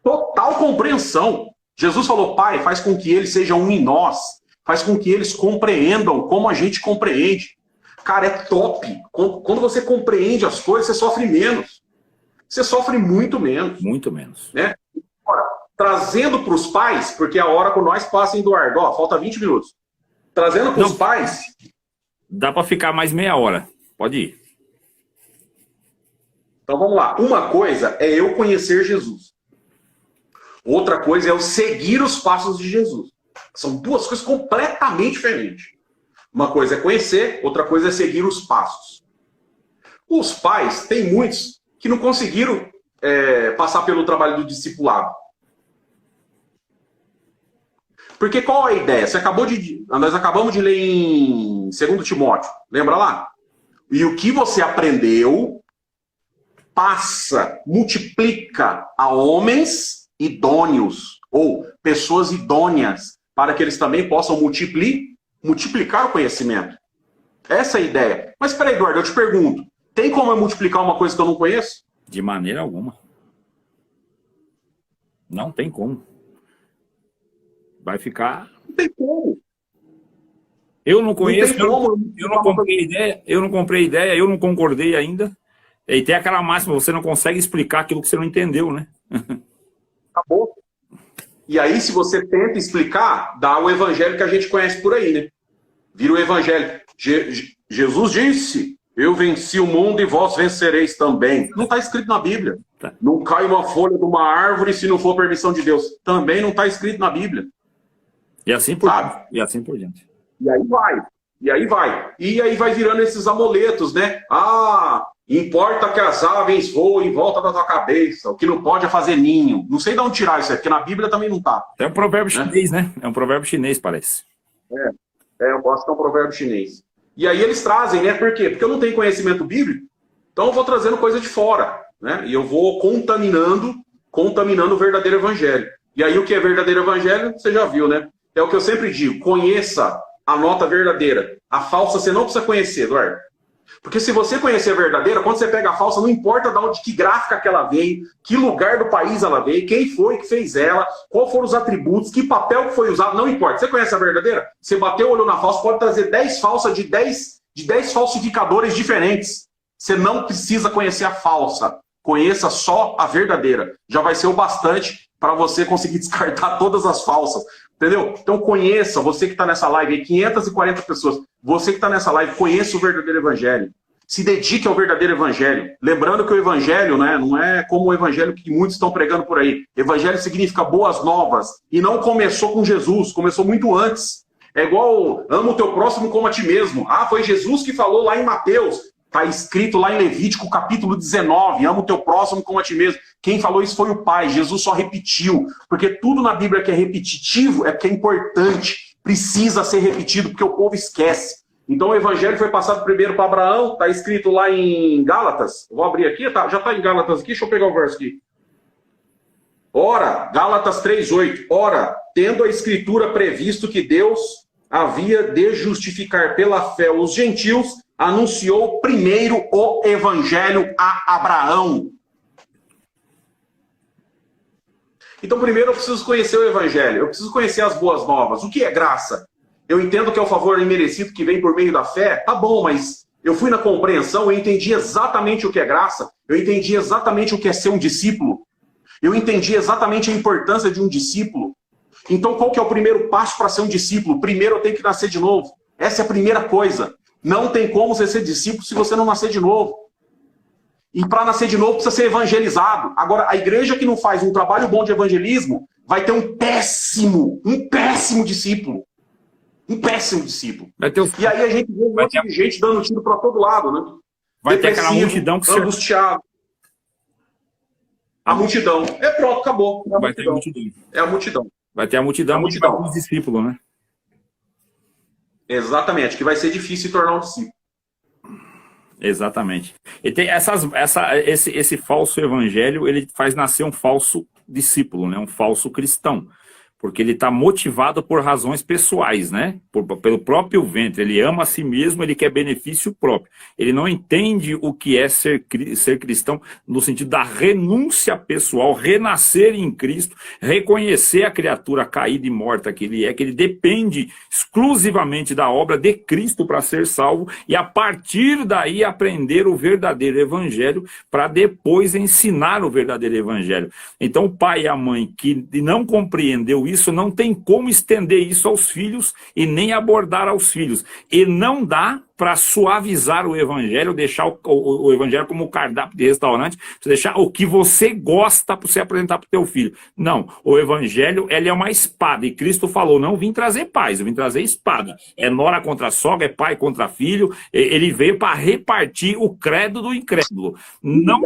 total compreensão. Jesus falou, Pai, faz com que eles sejam um em nós. Faz com que eles compreendam como a gente compreende. Cara, é top. Quando você compreende as coisas, você sofre menos. Você sofre muito menos. Muito menos. Né? Agora, trazendo para os pais, porque a hora com nós passa, Eduardo. Ó, falta 20 minutos. Trazendo para os pais... Dá para ficar mais meia hora. Pode ir. Então vamos lá. Uma coisa é eu conhecer Jesus. Outra coisa é eu seguir os passos de Jesus. São duas coisas completamente diferentes. Uma coisa é conhecer, outra coisa é seguir os passos. Os pais, tem muitos que não conseguiram passar pelo trabalho do discipulado. Porque qual é a ideia? Nós acabamos de ler em 2 Timóteo, lembra lá? E o que você aprendeu, passa, multiplica a homens idôneos, ou pessoas idôneas, para que eles também possam multiplicar o conhecimento. Essa é a ideia. Mas espera aí, Eduardo, eu te pergunto, tem como eu multiplicar uma coisa que eu não conheço? De maneira alguma. Não tem como. Vai ficar... Não tem como. Eu não conheço, eu não comprei ideia, eu não concordei ainda. E tem aquela máxima, você não consegue explicar aquilo que você não entendeu, né? Acabou. E aí, se você tenta explicar, dá o evangelho que a gente conhece por aí, né? Vira o evangelho. Jesus disse, eu venci o mundo e vós vencereis também. Não está escrito na Bíblia. Tá. Não cai uma folha de uma árvore se não for permissão de Deus. Também não está escrito na Bíblia. E assim por diante. E assim por diante. E aí vai. E aí vai virando esses amuletos, né? Ah, importa que as aves voem em volta da tua cabeça. O que não pode é fazer ninho. Não sei de onde tirar isso aí, porque na Bíblia também não tá. É um provérbio chinês, né? É um provérbio chinês, parece. Eu acho que é um provérbio chinês. E aí eles trazem, né? Por quê? Porque eu não tenho conhecimento bíblico, então eu vou trazendo coisa de fora, né? E eu vou contaminando o verdadeiro evangelho. E aí o que é verdadeiro evangelho, você já viu, né? É o que eu sempre digo, conheça a nota verdadeira. A falsa você não precisa conhecer, Eduardo. Porque se você conhecer a verdadeira, quando você pega a falsa, não importa de onde, que gráfica que ela veio, que lugar do país ela veio, quem foi que fez ela, qual foram os atributos, que papel que foi usado, não importa. Você conhece a verdadeira? Você bateu o olho na falsa, pode trazer 10 falsas de 10 falsificadores diferentes. Você não precisa conhecer a falsa. Conheça só a verdadeira. Já vai ser o bastante para você conseguir descartar todas as falsas. Entendeu? Então conheça, você que está nessa live aí, 540 pessoas, você que está nessa live, conheça o verdadeiro evangelho. Se dedique ao verdadeiro evangelho. Lembrando que o evangelho, né, não é como o evangelho que muitos estão pregando por aí. Evangelho significa boas novas. E não começou com Jesus, começou muito antes. É igual, ama o teu próximo como a ti mesmo. Ah, foi Jesus que falou lá em Mateus. Está escrito lá em Levítico, capítulo 19, ama o teu próximo como a ti mesmo. Quem falou isso foi o Pai, Jesus só repetiu. Porque tudo na Bíblia que é repetitivo é porque é importante, precisa ser repetido, porque o povo esquece. Então o evangelho foi passado primeiro para Abraão, está escrito lá em Gálatas. Vou abrir aqui, já está em Gálatas aqui, deixa eu pegar o verso aqui. Ora, Gálatas 3:8. Ora, tendo a escritura previsto que Deus havia de justificar pela fé os gentios, anunciou primeiro o evangelho a Abraão. Então, primeiro eu preciso conhecer o Evangelho, eu preciso conhecer as boas novas. O que é graça? Eu entendo que é o favor imerecido que vem por meio da fé. Tá bom, mas eu fui na compreensão, eu entendi exatamente o que é graça, eu entendi exatamente o que é ser um discípulo, eu entendi exatamente a importância de um discípulo. Então, qual que é o primeiro passo para ser um discípulo? Primeiro eu tenho que nascer de novo. Essa é a primeira coisa. Não tem como você ser discípulo se você não nascer de novo. E para nascer de novo precisa ser evangelizado. Agora, a igreja que não faz um trabalho bom de evangelismo vai ter um péssimo discípulo. Um péssimo discípulo. E aí a gente vê um monte de gente dando tiro para todo lado, né? Vai ter aquela multidão que angustiado. A multidão. É pronto, acabou. É a vai multidão. ter a multidão. É a multidão. Vai ter a multidão, multidão. Os discípulos, né? Exatamente, que vai ser difícil tornar um discípulo. Exatamente. E tem esse falso evangelho, ele faz nascer um falso discípulo, né? Um falso cristão. Porque ele está motivado por razões pessoais, né? Pelo próprio ventre. Ele ama a si mesmo, ele quer benefício próprio. Ele não entende o que é ser cristão no sentido da renúncia pessoal, renascer em Cristo, reconhecer a criatura caída e morta que ele depende exclusivamente da obra de Cristo para ser salvo e a partir daí aprender o verdadeiro evangelho para depois ensinar o verdadeiro evangelho. Então o pai e a mãe que não compreendeu isso, não tem como estender isso aos filhos e nem abordar aos filhos. E não dá para suavizar o evangelho, deixar o evangelho como o cardápio de restaurante, deixar o que você gosta para você apresentar para o teu filho. Não, o evangelho ele é uma espada, e Cristo falou, não vim trazer paz, eu vim trazer espada. É nora contra sogra, é pai contra filho, ele veio para repartir o credo do incrédulo. Não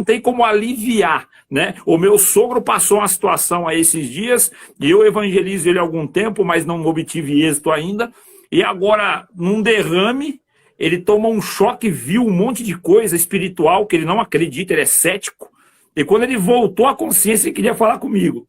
tem como aliviar, né? O meu sogro passou uma situação aí esses dias, e eu evangelizo ele há algum tempo, mas não obtive êxito ainda. E agora, num derrame, ele toma um choque, viu um monte de coisa espiritual que ele não acredita, ele é cético. E quando ele voltou à consciência, ele queria falar comigo.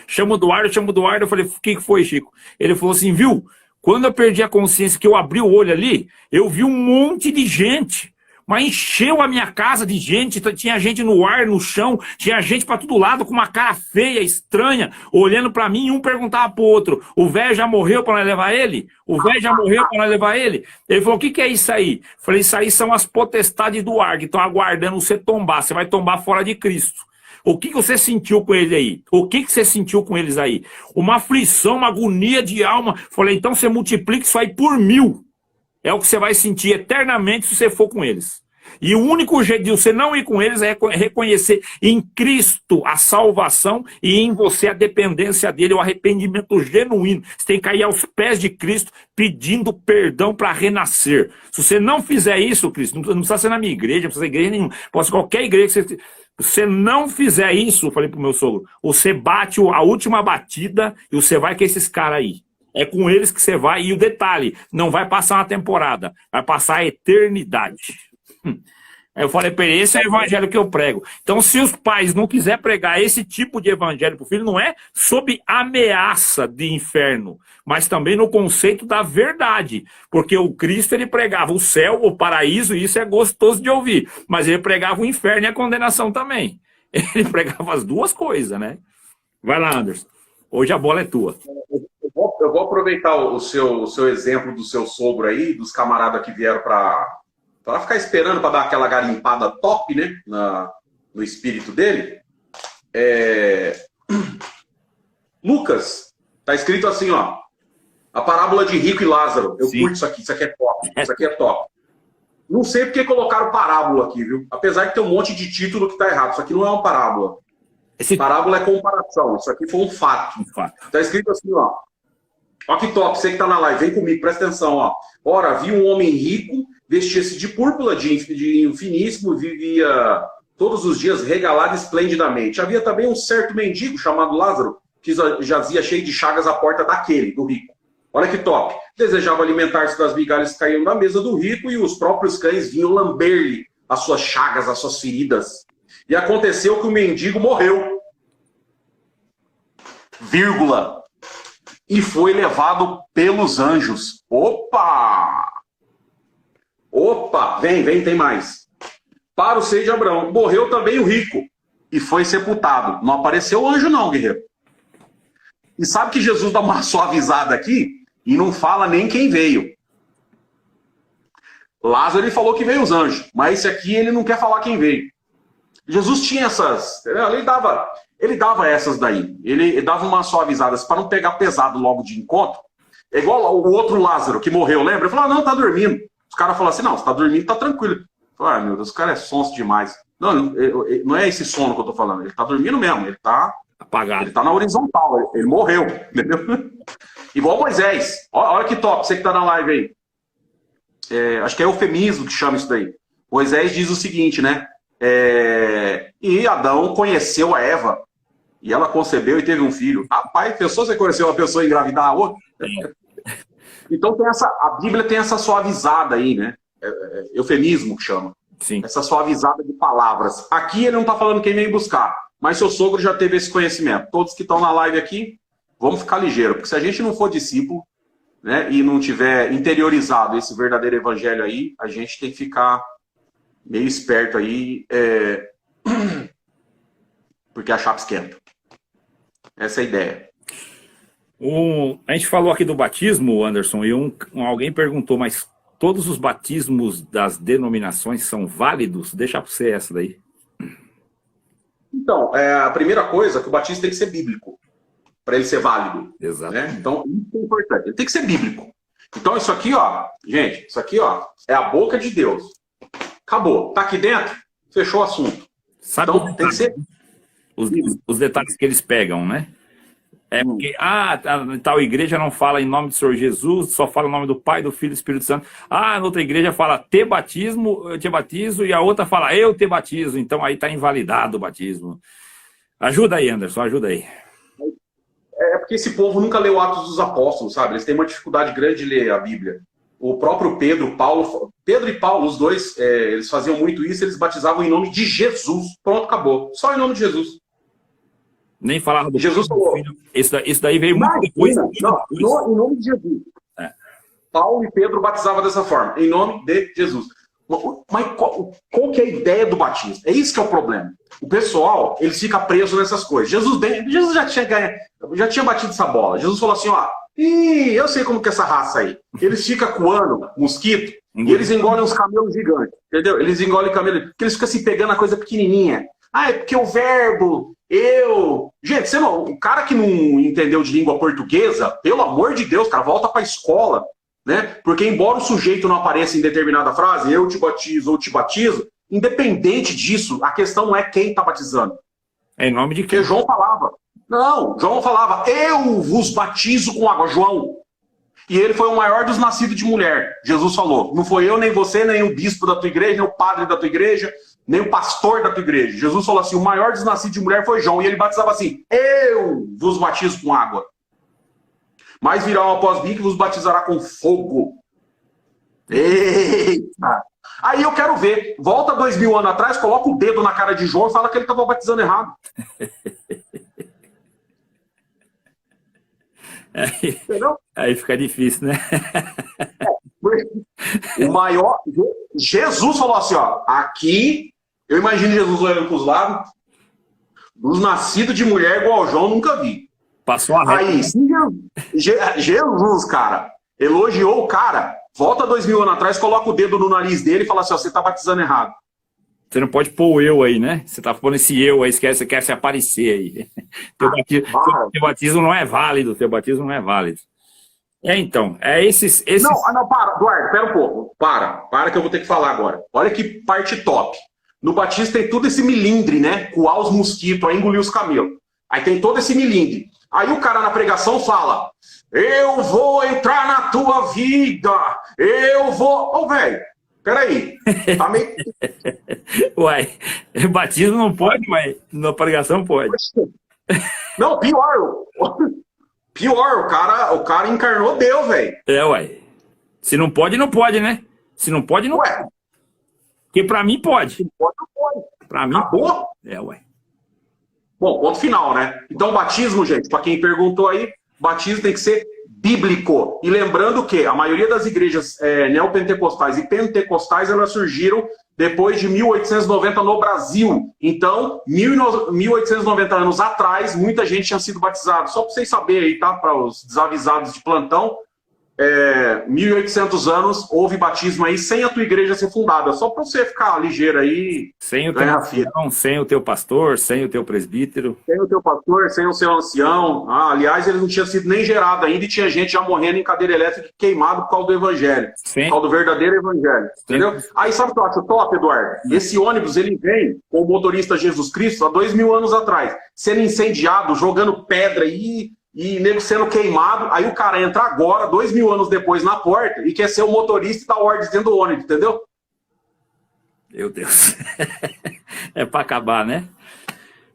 Chama o Eduardo, eu falei, o que foi, Chico? Ele falou assim, viu? Quando eu perdi a consciência, que eu abri o olho ali, eu vi um monte de gente. Mas encheu a minha casa de gente, tinha gente no ar, no chão, tinha gente para todo lado com uma cara feia, estranha, olhando para mim, um perguntava pro outro, o velho já morreu para nós levar ele? O velho já morreu para nós levar ele? Ele falou, o que é isso aí? Eu falei, isso aí são as potestades do ar, que estão aguardando você tombar, você vai tombar fora de Cristo. O que você sentiu com ele aí? O que você sentiu com eles aí? Uma aflição, uma agonia de alma. Falei, então você multiplica isso aí por 1000. É o que você vai sentir eternamente se você for com eles. E o único jeito de você não ir com eles é reconhecer em Cristo a salvação e em você a dependência dele, o arrependimento genuíno. Você tem que cair aos pés de Cristo pedindo perdão para renascer. Se você não fizer isso, Cristo, não precisa ser na minha igreja, não precisa ser igreja nenhuma, pode ser qualquer igreja que você não fizer isso, eu falei pro meu sogro, você bate a última batida e você vai com esses caras aí. É com eles que você vai. E o detalhe, não vai passar uma temporada, vai passar a eternidade. Eu falei para ele, esse é o evangelho que eu prego. Então, se os pais não quiserem pregar esse tipo de evangelho para o filho, não é sob ameaça de inferno, mas também no conceito da verdade. Porque o Cristo, ele pregava o céu, o paraíso, e isso é gostoso de ouvir. Mas ele pregava o inferno e a condenação também. Ele pregava as duas coisas, né? Vai lá, Anderson. Hoje a bola é tua. Eu vou aproveitar o seu exemplo do seu sogro aí, dos camaradas que vieram para ficar esperando para dar aquela garimpada top, né, no espírito dele. Lucas, tá escrito assim, ó, a parábola de Rico e Lázaro. Eu curto isso aqui é top. Isso aqui é top. Não sei porque colocaram parábola aqui, viu? Apesar de ter um monte de título que tá errado. Isso aqui não é uma parábola. Parábola é comparação. Isso aqui foi um fato. Tá escrito assim, ó. Ó que top, você que tá na live, vem comigo, presta atenção, ó. Ora, vi um homem rico, vestia-se de púrpura, de finíssimo, vivia todos os dias regalado esplendidamente. Havia também um certo mendigo chamado Lázaro, que jazia cheio de chagas à porta daquele, do rico. Olha que top. Desejava alimentar-se das migalhas que caíam da mesa do rico e os próprios cães vinham lamber-lhe as suas chagas, as suas feridas. E aconteceu que o mendigo morreu. Vírgula. E foi levado pelos anjos. Opa! Opa! Vem, tem mais. Para o seio de Abraão. Morreu também o rico. e foi sepultado. Não apareceu anjo não, guerreiro. E sabe que Jesus dá uma suavizada aqui e não fala nem quem veio. Lázaro ele falou que veio os anjos, mas esse aqui ele não quer falar quem veio. Jesus tinha essas, ele dava essas daí, ele dava umas suavizadas para não pegar pesado logo de encontro. É igual o outro Lázaro que morreu, lembra? Ele falou, não, tá dormindo. Os caras falaram assim, não, você tá dormindo, tá tranquilo. Ah, meu Deus, o cara é sonso demais. Não, não é esse sono que eu tô falando, ele tá dormindo mesmo, ele tá apagado. Ele tá na horizontal, ele morreu, entendeu? Igual Moisés. Olha que top, você que tá na live aí. Acho que é eufemismo que chama isso daí. Moisés diz o seguinte, né? E Adão conheceu a Eva, e ela concebeu e teve um filho. Rapaz, pensou você conheceu uma pessoa e engravidar a outra? Então a Bíblia tem essa suavizada aí, né? Eufemismo que chama. Sim. Essa suavizada de palavras. Aqui ele não está falando quem veio buscar, mas seu sogro já teve esse conhecimento. Todos que estão na live aqui, vamos ficar ligeiro, porque se a gente não for discípulo, né, e não tiver interiorizado esse verdadeiro evangelho aí, a gente tem que ficar meio esperto aí, porque a chapa esquenta. Essa é a ideia. A gente falou aqui do batismo, Anderson, e alguém perguntou, mas todos os batismos das denominações são válidos? Deixa para você essa daí. Então, a primeira coisa é que o batismo tem que ser bíblico, para ele ser válido. Exato. Né? Então, isso é importante. Ele tem que ser bíblico. Então, isso aqui, ó, gente, isso aqui, ó, é a boca de Deus. Acabou. Tá aqui dentro, fechou o assunto. Sabe, então, tem que ser os detalhes que eles pegam, né? Porque, tal igreja não fala em nome do Senhor Jesus, só fala o nome do Pai, do Filho e do Espírito Santo. Na outra igreja fala te batismo, eu te batizo, e a outra fala eu te batizo. Então aí está invalidado o batismo. Ajuda aí, Anderson, ajuda aí. Porque esse povo nunca leu Atos dos Apóstolos, sabe? Eles têm uma dificuldade grande de ler a Bíblia. O próprio Pedro e Paulo, os dois, eles faziam muito isso, eles batizavam em nome de Jesus. Pronto, acabou. Só em nome de Jesus. Nem falava do Jesus falou. Isso daí veio muito depois. Em nome de Jesus. Paulo e Pedro batizavam dessa forma, em nome de Jesus. Mas qual que é a ideia do batismo? É isso que é o problema. O pessoal, eles ficam presos nessas coisas. Jesus já tinha batido essa bola. Jesus falou assim, ó, eu sei como que é essa raça aí. Eles ficam coando mosquito e eles engolem uns camelos gigantes, entendeu? Eles engolem camelo, porque eles ficam se pegando a coisa pequenininha. É porque o verbo, Gente, o cara que não entendeu de língua portuguesa, pelo amor de Deus, cara, volta pra escola. Né? Porque embora o sujeito não apareça em determinada frase, eu te batizo ou te batizo, independente disso, a questão não é quem está batizando. É em nome de quem? Porque João falava. Não, João falava, eu vos batizo com água, João. E ele foi o maior dos nascidos de mulher. Jesus falou, não foi eu, nem você, nem o bispo da tua igreja, nem o padre da tua igreja, nem o pastor da tua igreja. Jesus falou assim, o maior dos nascidos de mulher foi João. E ele batizava assim, eu vos batizo com água. Mas virá um após mim que vos batizará com fogo. Eita! Aí eu quero ver. Volta 2000 anos atrás, coloca o dedo na cara de João e fala que ele estava batizando errado. Aí fica difícil, né? O maior... Jesus falou assim, ó. Aqui, eu imagino Jesus olhando para os lados. Dos nascidos de mulher igual ao João, nunca vi. Passou a reta. Aí, Jesus, cara, elogiou o cara, volta 2000 anos atrás, coloca o dedo no nariz dele e fala assim, ó, você tá batizando errado. Você não pode pôr o eu aí, né? Você tá pondo esse eu aí, você quer se aparecer aí. Teu batismo não é válido, teu batismo não é válido. Então, esses... Não, para, Eduardo, pera um pouco. Para que eu vou ter que falar agora. Olha que parte top. No batismo tem todo esse milindre, né? Coar os mosquitos, aí engolir os camelos. Aí tem todo esse milindre. Aí o cara na pregação fala, eu vou entrar na tua vida, eu vou... Ô, velho, peraí. Tá meio... Uai, batismo não pode, mas na pregação pode. Não, pior. Pior, o cara encarnou Deus, velho. Uai. Se não pode, não pode, né? Se não pode, não pode. Porque pra mim pode. Se não pode, não pode. Pra mim, acabou? Uai. Bom, ponto final, né? Então, batismo, gente, para quem perguntou aí, batismo tem que ser bíblico. E lembrando que a maioria das igrejas neopentecostais e pentecostais, elas surgiram depois de 1890 no Brasil. Então, 1890 anos atrás, muita gente tinha sido batizada. Só para vocês saberem aí, tá? Para os desavisados de plantão, 1800 anos, houve batismo aí sem a tua igreja ser fundada. Só para você ficar ligeiro aí. Sem o teu ancião, sem o teu pastor, sem o teu presbítero. Sem o teu pastor, sem o seu ancião. Aliás, ele não tinha sido nem gerado ainda e tinha gente já morrendo em cadeira elétrica queimado por causa do evangelho. Sim. Por causa do verdadeiro evangelho. Sim. Entendeu? Aí sabe o que eu acho top, Eduardo? Esse ônibus, ele vem com o motorista Jesus Cristo há 2000 anos atrás, sendo incendiado, jogando pedra e nego sendo queimado. Aí o cara entra agora, 2000 anos depois, na porta e quer ser o motorista e dar ordens dentro do ônibus, entendeu? Meu Deus. É pra acabar, né?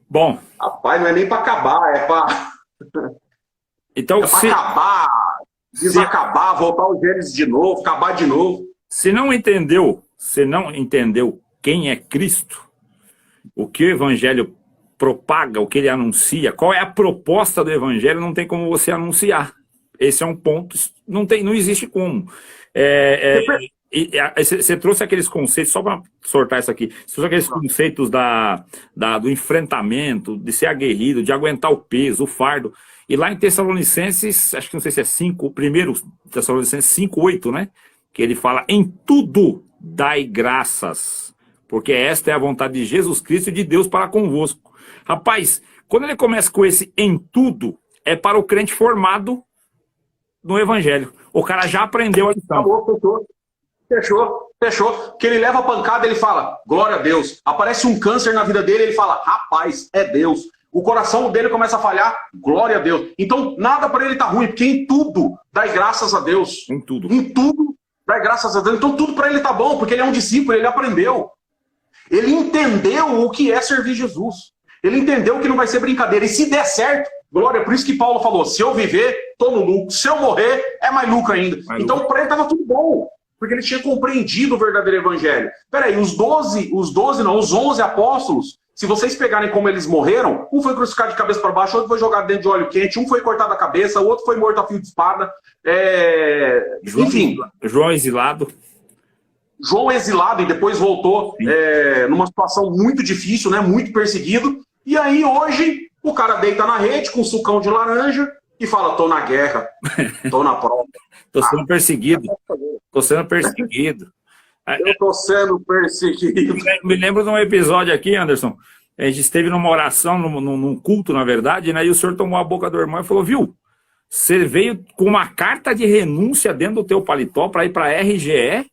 Bom. Rapaz, não é nem pra acabar, é pra... Então, é pra acabar, desacabar, voltar os genes de novo, acabar de novo. Se não entendeu quem é Cristo, o que o Evangelho propaga, o que ele anuncia, qual é a proposta do Evangelho, não tem como você anunciar. Esse é um ponto, não existe como. Você trouxe aqueles conceitos, só para sortar isso aqui, você trouxe aqueles conceitos do enfrentamento, de ser aguerrido, de aguentar o peso, o fardo. E lá em Tessalonicenses, acho que não sei se é 5, o primeiro Tessalonicenses 5:8, né? Que ele fala, em tudo dai graças, porque esta é a vontade de Jesus Cristo e de Deus para convosco. Rapaz, quando ele começa com esse em tudo, é para o crente formado no Evangelho. O cara já aprendeu a lição. Acabou, fechou. Que ele leva a pancada, ele fala, glória a Deus. Aparece um câncer na vida dele, ele fala, rapaz, é Deus. O coração dele começa a falhar, glória a Deus. Então, nada para ele tá ruim, porque em tudo, dá graças a Deus. Em tudo. Em tudo, dá graças a Deus. Então, tudo para ele tá bom, porque ele é um discípulo, ele aprendeu. Ele entendeu o que é servir Jesus. Ele entendeu que não vai ser brincadeira. E se der certo, glória, por isso que Paulo falou, se eu viver, tô no lucro. Se eu morrer, é mais lucro ainda. Então, para ele estava tudo bom. Porque ele tinha compreendido o verdadeiro evangelho. Peraí, os 11 apóstolos, se vocês pegarem como eles morreram, um foi crucificado de cabeça para baixo, outro foi jogado dentro de óleo quente, um foi cortado a cabeça, o outro foi morto a fio de espada. Enfim. João exilado. João exilado e depois voltou numa situação muito difícil, né? Muito perseguido. E aí hoje o cara deita na rede com um sucão de laranja e fala, tô na guerra, tô na prova. Tô sendo perseguido. Tô sendo perseguido. Eu tô sendo perseguido. Me lembro de um episódio aqui, Anderson. A gente esteve numa oração, num culto, na verdade, né? E o senhor tomou a boca do irmão e falou, viu? Você veio com uma carta de renúncia dentro do teu paletó para ir para a RGE,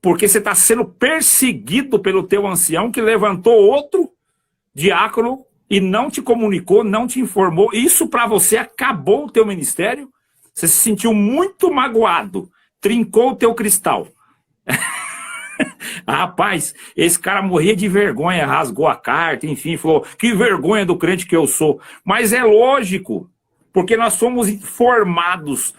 porque você está sendo perseguido pelo teu ancião que levantou outro diácono e não te comunicou, não te informou. Isso para você acabou o teu ministério? Você se sentiu muito magoado, trincou o teu cristal. Rapaz, esse cara morria de vergonha, rasgou a carta, enfim, falou, que vergonha do crente que eu sou. Mas é lógico, porque nós somos formados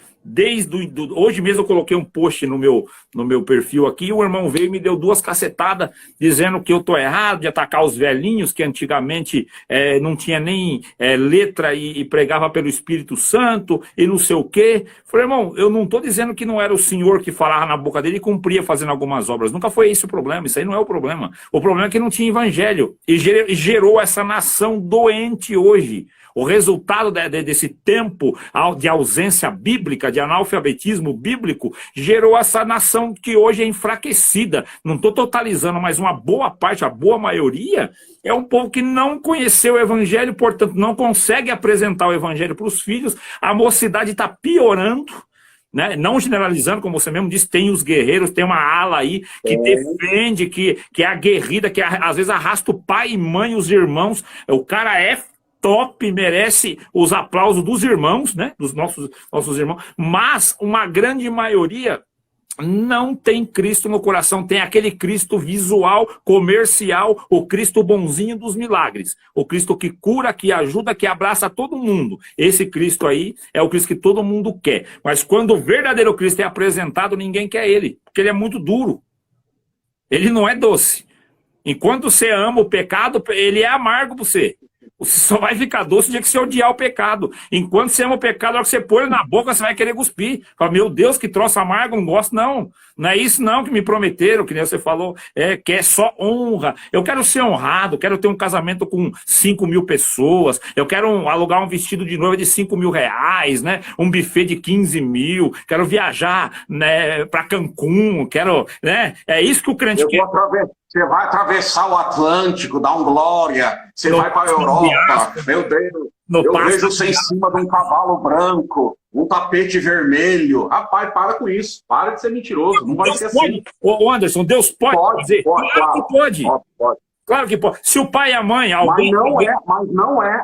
hoje mesmo eu coloquei um post no meu perfil aqui, e o irmão veio e me deu 2 cacetadas dizendo que eu tô errado de atacar os velhinhos, que antigamente não tinha nem letra e pregava pelo Espírito Santo e não sei o quê. Falei, irmão, eu não tô dizendo que não era o senhor que falava na boca dele e cumpria fazendo algumas obras. Nunca foi esse o problema, isso aí não é o problema. O problema é que não tinha evangelho e gerou essa nação doente hoje. O resultado desse tempo de ausência bíblica, de analfabetismo bíblico, gerou essa nação que hoje é enfraquecida. Não estou totalizando, mas uma boa parte, a boa maioria, é um povo que não conheceu o evangelho, portanto não consegue apresentar o evangelho para os filhos. A mocidade está piorando. Né? Não generalizando, como você mesmo disse, tem os guerreiros, tem uma ala aí que defende, que é aguerrida, que às vezes arrasta o pai e mãe, os irmãos. O cara é top, merece os aplausos dos irmãos, né? Dos nossos irmãos, mas uma grande maioria não tem Cristo no coração, tem aquele Cristo visual, comercial, o Cristo bonzinho dos milagres, o Cristo que cura, que ajuda, que abraça todo mundo. Esse Cristo aí é o Cristo que todo mundo quer, mas quando o verdadeiro Cristo é apresentado, ninguém quer ele, porque ele é muito duro, ele não é doce. Enquanto você ama o pecado, ele é amargo para você. Você só vai ficar doce o dia que você odiar o pecado. Enquanto você ama o pecado, na hora que você põe ele na boca, você vai querer cuspir. Fala, meu Deus, que troço amargo, não gosto, não. Não é isso não que me prometeram, que nem você falou, que é só honra. Eu quero ser honrado, quero ter um casamento com 5.000 pessoas, eu quero alugar um vestido de noiva de 5.000 reais, né? Um buffet de 15 mil, quero viajar, né, para Cancún, quero, né? É isso que o crente quer. Você vai atravessar o Atlântico, dar um glória, você vai para a Europa, meu Deus, eu vejo você em cima de um cavalo branco, um tapete vermelho. Rapaz, para com isso, para de ser mentiroso, não vai ser assim. Ô Anderson, Deus pode fazer? Claro que pode. Pode. Claro que pode. Se o pai e a mãe, alguém...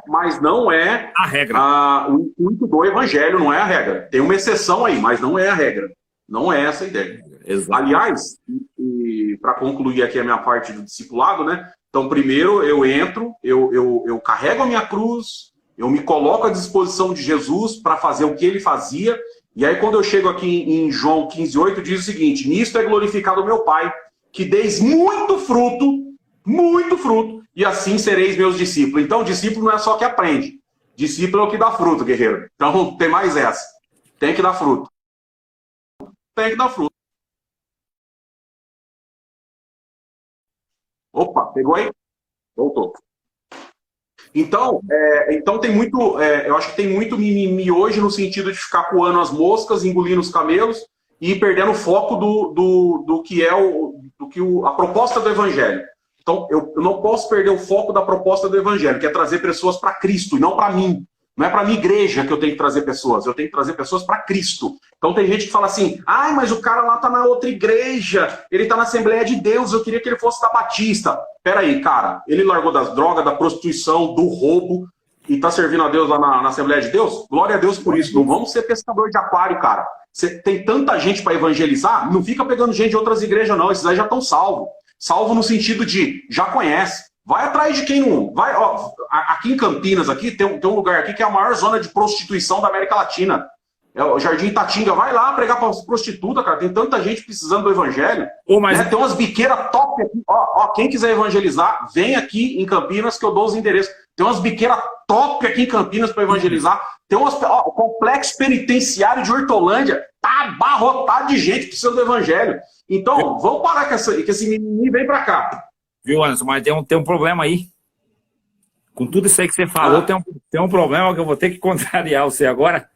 Mas não é a regra. O intuito do evangelho, não é a regra. Tem uma exceção aí, mas não é a regra. Não é essa a ideia. Exato. Aliás, e para concluir aqui a minha parte do discipulado, né? Então, primeiro eu entro, eu carrego a minha cruz, eu me coloco à disposição de Jesus para fazer o que ele fazia. E aí, quando eu chego aqui em João 15:8, diz o seguinte: nisto é glorificado o meu Pai, que deis muito fruto, e assim sereis meus discípulos. Então, discípulo não é só que aprende. Discípulo é o que dá fruto, guerreiro. Então, tem mais essa. Tem que dar fruto. Tem que dar fruto. Opa, pegou aí? Voltou. Então, tem muito, eu acho que tem muito mimimi hoje no sentido de ficar coando as moscas, engolindo os camelos e perdendo o foco do que é a proposta do evangelho. Então, eu não posso perder o foco da proposta do evangelho, que é trazer pessoas para Cristo e não para mim. Não é para a minha igreja que eu tenho que trazer pessoas, eu tenho que trazer pessoas para Cristo. Então tem gente que fala assim, mas o cara lá tá na outra igreja, ele tá na Assembleia de Deus, eu queria que ele fosse da Batista. Peraí, cara, ele largou das drogas, da prostituição, do roubo e tá servindo a Deus lá na Assembleia de Deus? Glória a Deus por isso. Não vamos ser pescador de aquário, cara. Tem tanta gente para evangelizar, não fica pegando gente de outras igrejas não, esses aí já estão salvos. Salvo no sentido de, já conhece. Vai atrás de quem não... Vai, ó, aqui em Campinas, aqui, tem um lugar aqui que é a maior zona de prostituição da América Latina. É o Jardim Itatinga. Vai lá pregar para prostituta, cara. Tem tanta gente precisando do evangelho. Né? Tem umas biqueiras top aqui. Ó, quem quiser evangelizar, vem aqui em Campinas que eu dou os endereços. Tem umas biqueiras top aqui em Campinas para evangelizar. Tem o complexo penitenciário de Hortolândia. Tá abarrotado de gente precisando do evangelho. Então, vamos parar com esse menino vem para cá. Viu, Anderson? Mas tem um problema aí. Com tudo isso aí que você falou, tem um problema que eu vou ter que contrariar você agora.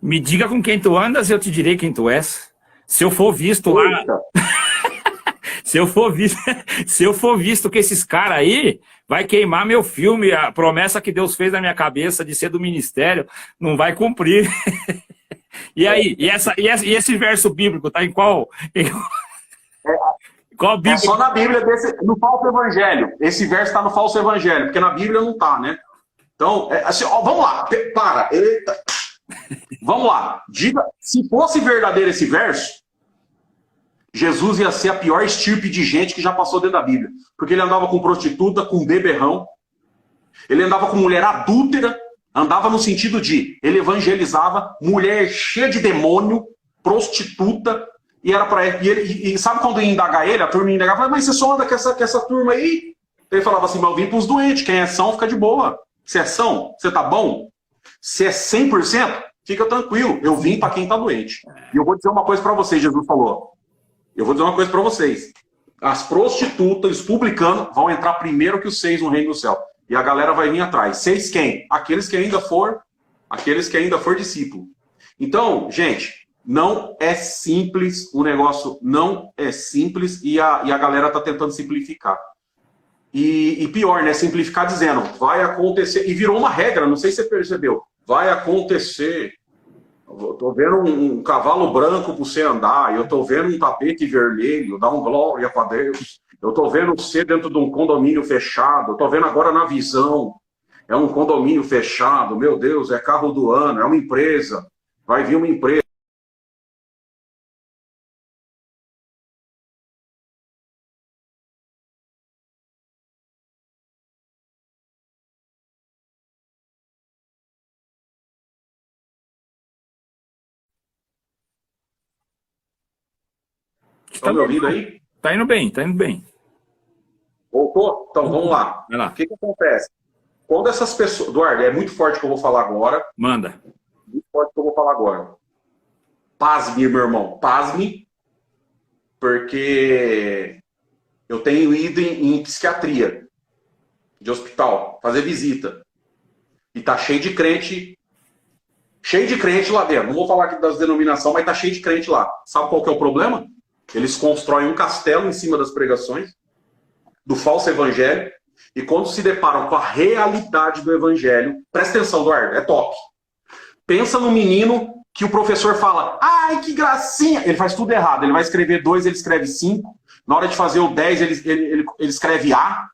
Me diga com quem tu andas e eu te direi quem tu és. Se eu for visto lá... se eu for visto que esses caras aí vai queimar meu filme, a promessa que Deus fez na minha cabeça de ser do ministério, não vai cumprir. E aí? E esse verso bíblico tá em qual... Qual Bíblia? É só na Bíblia, no falso evangelho. Esse verso está no falso evangelho, porque na Bíblia não está, né? Então, assim, vamos lá, para. Eita. Vamos lá. Diga, se fosse verdadeiro esse verso, Jesus ia ser a pior estirpe de gente que já passou dentro da Bíblia. Porque ele andava com prostituta, com beberrão, ele andava com mulher adúltera, andava no sentido de, ele evangelizava mulher cheia de demônio, prostituta. E era para ele. E sabe quando ia indagar ele? A turma ia indagar, mas você só anda com essa turma aí? Ele falava assim, mas eu vim para os doentes, quem é são fica de boa. Se é são, você tá bom? Se é 100%, fica tranquilo. Eu vim para quem tá doente. E eu vou dizer uma coisa para vocês, Jesus falou. Eu vou dizer uma coisa para vocês. As prostitutas, os publicanos, vão entrar primeiro que os 6 no reino do céu. E a galera vai vir atrás. 6 quem? Aqueles que ainda for discípulo. Então, gente... Não é simples, o negócio não é simples e a galera está tentando simplificar. E pior, né? Simplificar dizendo, vai acontecer, e virou uma regra, não sei se você percebeu, vai acontecer. Eu tô vendo um cavalo branco para você andar, eu tô vendo um tapete vermelho, dá um glória para Deus. Eu tô vendo você dentro de um condomínio fechado, eu tô vendo agora na visão, é um condomínio fechado, meu Deus, é carro do ano, é uma empresa, vai vir uma empresa. Estão me ouvindo aí? Tá indo bem, tá indo bem. Voltou? Então, vamos lá. Vai lá. O que acontece? Quando essas pessoas... Eduardo, é muito forte o que eu vou falar agora. Manda. Muito forte o que eu vou falar agora. Pasme, meu irmão. Pasme. Porque eu tenho ido em psiquiatria. De hospital. Fazer visita. E tá cheio de crente... Cheio de crente lá dentro. Não vou falar aqui das denominações, mas tá cheio de crente lá. Sabe qual que é o problema? Eles constroem um castelo em cima das pregações do falso evangelho, e quando se deparam com a realidade do evangelho, presta atenção, Eduardo, é top. Pensa no menino que o professor fala, ai, que gracinha. Ele faz tudo errado. Ele vai escrever 2, ele escreve 5. Na hora de fazer o 10, ele escreve A.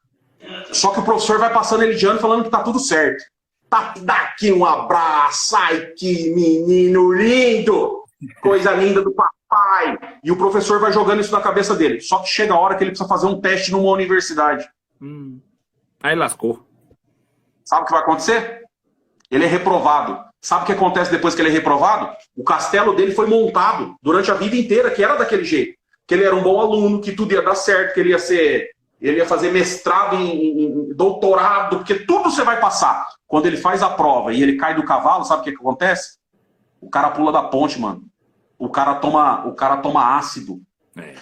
Só que o professor vai passando ele de ano falando que tá tudo certo. Tá, daqui um abraço, ai, que menino lindo. Coisa linda do papai. E o professor vai jogando isso na cabeça dele. Só que chega a hora que ele precisa fazer um teste numa universidade. Aí lascou. Sabe o que vai acontecer? Ele é reprovado. Sabe o que acontece depois que ele é reprovado? O castelo dele foi montado durante a vida inteira, que era daquele jeito. Que ele era um bom aluno, que tudo ia dar certo, que ele ia fazer mestrado em doutorado, porque tudo você vai passar. Quando ele faz a prova e ele cai do cavalo, sabe o que acontece? O cara pula da ponte, mano. O cara toma ácido.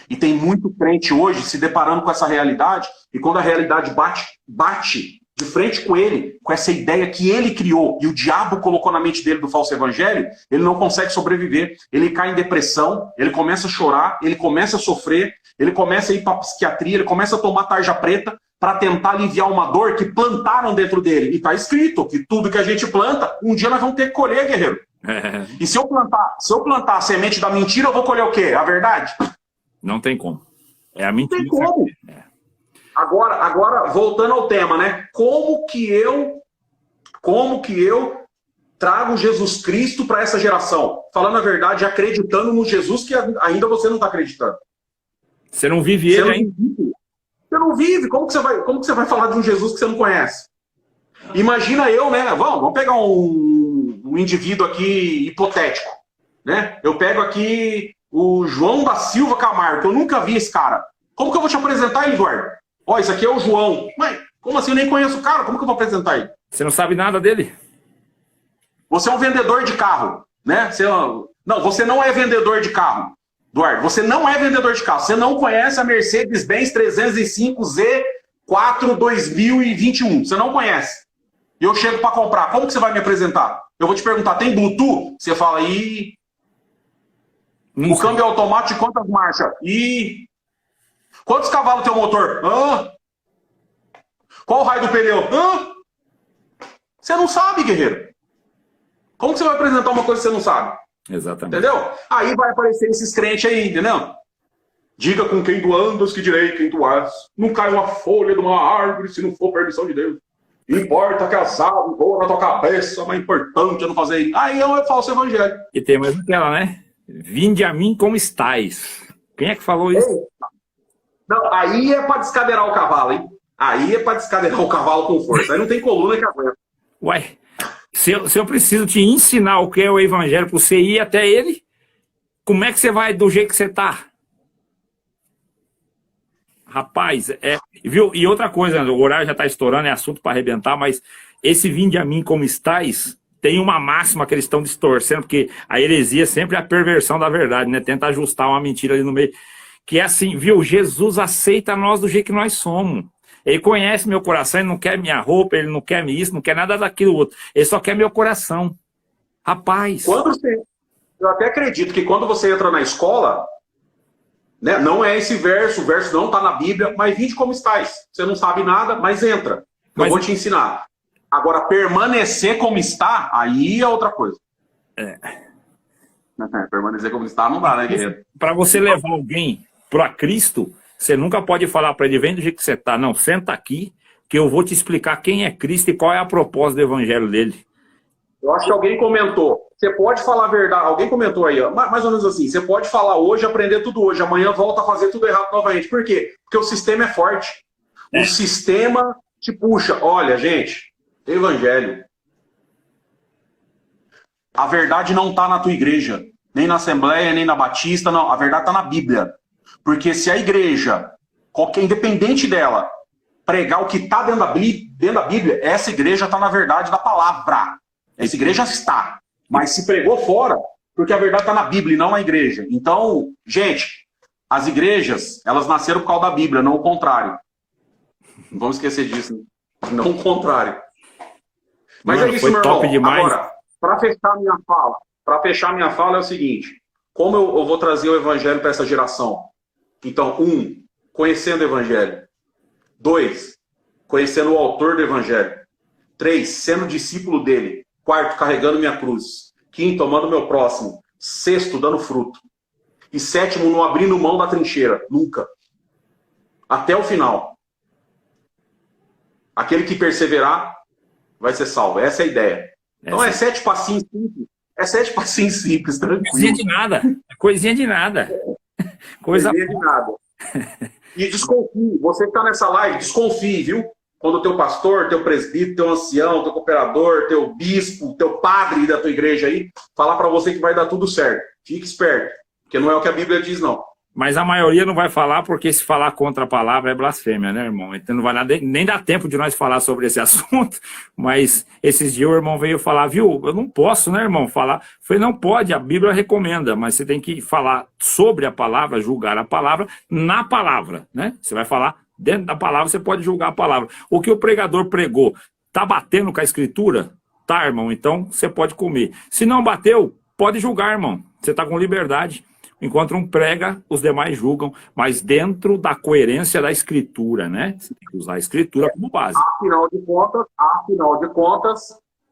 E tem muito crente hoje se deparando com essa realidade, e quando a realidade bate de frente com ele, com essa ideia que ele criou e o diabo colocou na mente dele do falso evangelho, ele não consegue sobreviver. Ele cai em depressão, ele começa a chorar, ele começa a sofrer, ele começa a ir para psiquiatria, ele começa a tomar tarja preta para tentar aliviar uma dor que plantaram dentro dele. E está escrito que tudo que a gente planta, um dia nós vamos ter que colher, guerreiro. E se eu plantar a semente da mentira, eu vou colher o quê? A verdade? Não tem como. É a mentira. Não tem como. Agora, voltando ao tema, né? Como que eu trago Jesus Cristo para essa geração? Falando a verdade, acreditando no Jesus que ainda você não está acreditando. Você não vive ele ainda. Você não vive. Como que você vai falar de um Jesus que você não conhece? Imagina eu, né? Vamos pegar um indivíduo aqui hipotético, né? Eu pego aqui o João da Silva Camargo, que eu nunca vi esse cara. Como que eu vou te apresentar ele, Eduardo? Ó, esse aqui é o João. Mas, como assim? Eu nem conheço o cara. Como que eu vou apresentar ele? Você não sabe nada dele? Você é um vendedor de carro, né? Não, você não é vendedor de carro, Eduardo. Você não é vendedor de carro. Você não conhece a Mercedes-Benz 305 Z4 2021. Você não conhece. E eu chego para comprar. Como que você vai me apresentar? Eu vou te perguntar, tem Bluetooth? Você fala, o câmbio automático, quantas marchas? Quantos cavalos tem o motor? Qual o raio do pneu? Você não sabe, guerreiro. Como que você vai apresentar uma coisa que você não sabe? Exatamente. Entendeu? Aí vai aparecer esses crentes aí, entendeu? Diga com quem tu andas que direi quem tu és. Não cai uma folha de uma árvore se não for permissão de Deus. Importa que a salva voa na tua cabeça, mas importante é não fazer isso. Aí é um falso evangelho. E tem mais aquela, né? Vinde a mim como estais. Quem é que falou isso? Não, aí é para descadeirar o cavalo, hein? Aí é para descadeirar o cavalo com força. Aí não tem coluna que aguenta. Ué, se eu preciso te ensinar o que é o evangelho para você ir até ele, como é que você vai do jeito que você tá? Rapaz, viu? E outra coisa, o horário já está estourando, é assunto para arrebentar, mas esse vinde a mim como estais, tem uma máxima que eles estão distorcendo, porque a heresia sempre é a perversão da verdade, né? Tenta ajustar uma mentira ali no meio. Que é assim, viu? Jesus aceita nós do jeito que nós somos. Ele conhece meu coração, ele não quer minha roupa, ele não quer isso, não quer nada daquilo outro. Ele só quer meu coração. Rapaz. Eu até acredito que quando você entra na escola, né, não é esse verso, o verso não está na Bíblia, mas vinde como estais. Você não sabe nada, mas entra. Eu vou te ensinar. Agora, permanecer como está, aí é outra coisa. Permanecer como está não dá, né, guerreiro? Para você levar alguém para Cristo, você nunca pode falar para ele, vem do jeito que você está. Não, senta aqui, que eu vou te explicar quem é Cristo e qual é a proposta do evangelho dele. Eu acho que alguém comentou. Você pode falar a verdade. Alguém comentou aí, ó, mais ou menos assim. Você pode falar hoje, aprender tudo hoje. Amanhã volta a fazer tudo errado novamente. Por quê? Porque o sistema é forte. O sistema te puxa. Olha, gente, evangelho. A verdade não está na tua igreja. Nem na Assembleia, nem na Batista. Não. A verdade está na Bíblia. Porque se a igreja, independente dela, pregar o que está dentro da dentro da Bíblia, essa igreja está na verdade da palavra. Essa igreja está. Mas se pregou fora, porque a verdade está na Bíblia e não na igreja. Então, gente, as igrejas, elas nasceram por causa da Bíblia, não o contrário. Não vamos esquecer disso, né? Não o contrário. Mas mano, é isso, meu top irmão. demais. Agora, para fechar minha fala é o seguinte: como eu vou trazer o evangelho para essa geração? Então, 1, conhecendo o evangelho. 2, conhecendo o autor do evangelho. 3, sendo discípulo dele. 4, carregando minha cruz. 5, amando meu próximo. 6, dando fruto. E 7, não abrindo mão da trincheira. Nunca. Até o final. Aquele que perseverar vai ser salvo. Essa é a ideia. Então é 7 passinhos simples. É 7 passinhos simples, tranquilo. Coisinha de nada. Coisinha de nada. Coisinha de nada. E desconfie. Você que está nessa live, desconfie, viu? Quando o teu pastor, teu presbítero, teu ancião, teu cooperador, teu bispo, teu padre da tua igreja aí, falar para você que vai dar tudo certo. Fique esperto. Porque não é o que a Bíblia diz, não. Mas a maioria não vai falar, porque se falar contra a palavra é blasfêmia, né, irmão? Então não vai nem dar tempo de nós falar sobre esse assunto, mas esses dias o irmão veio falar, viu, eu não posso, né, irmão, falar. Eu falei, não pode, a Bíblia recomenda, mas você tem que falar sobre a palavra, julgar a palavra na palavra, né? Você vai falar dentro da palavra, você pode julgar a palavra. O que o pregador pregou, tá batendo com a escritura? Tá, irmão, então você pode comer. Se não bateu, pode julgar, irmão. Você tá com liberdade. Enquanto um prega, os demais julgam, mas dentro da coerência da escritura, né? Você tem que usar a escritura como base. Afinal de contas,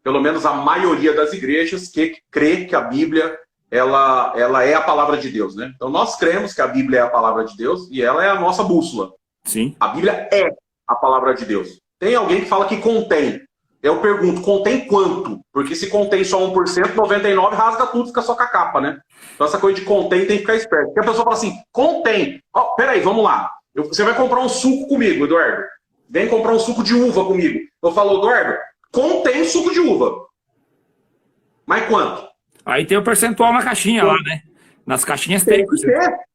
pelo menos a maioria das igrejas que crê que a Bíblia ela é a palavra de Deus, né? Então nós cremos que a Bíblia é a palavra de Deus e ela é a nossa bússola. Sim. A Bíblia é a palavra de Deus. Tem alguém que fala que contém. Eu pergunto, contém quanto? Porque se contém só 1%, 99% rasga tudo, fica só com a capa, né? Então essa coisa de contém tem que ficar esperto. Porque a pessoa fala assim, contém. Oh, peraí, vamos lá. Você vai comprar um suco comigo, Eduardo. Vem comprar um suco de uva comigo. Eu falo, Eduardo, contém suco de uva. Mas quanto? Aí tem o percentual na caixinha lá, né? Nas caixinhas tem. Tem que ter.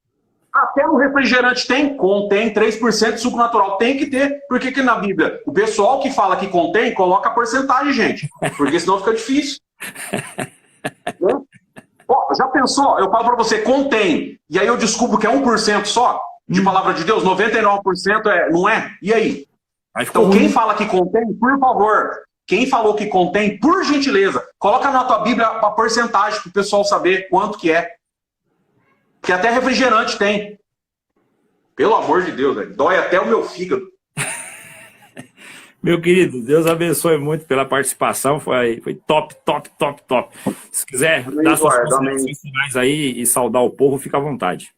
Até no refrigerante contém 3% de suco natural. Tem que ter. Por que na Bíblia? O pessoal que fala que contém, coloca a porcentagem, gente. Porque senão fica difícil. Né? Ó, já pensou? Eu falo pra você, contém. E aí eu descubro que é 1% só de palavra de Deus, 99% não é? E aí? Então quem fala que contém, por favor, quem falou que contém, por gentileza, coloca na tua Bíblia a porcentagem para o pessoal saber quanto que é. Que até refrigerante tem. Pelo amor de Deus, velho. Dói até o meu fígado. Meu querido, Deus abençoe muito pela participação. Foi top, top, top, top. Se quiser dar suas considerações finais aí e saudar o povo, fica à vontade.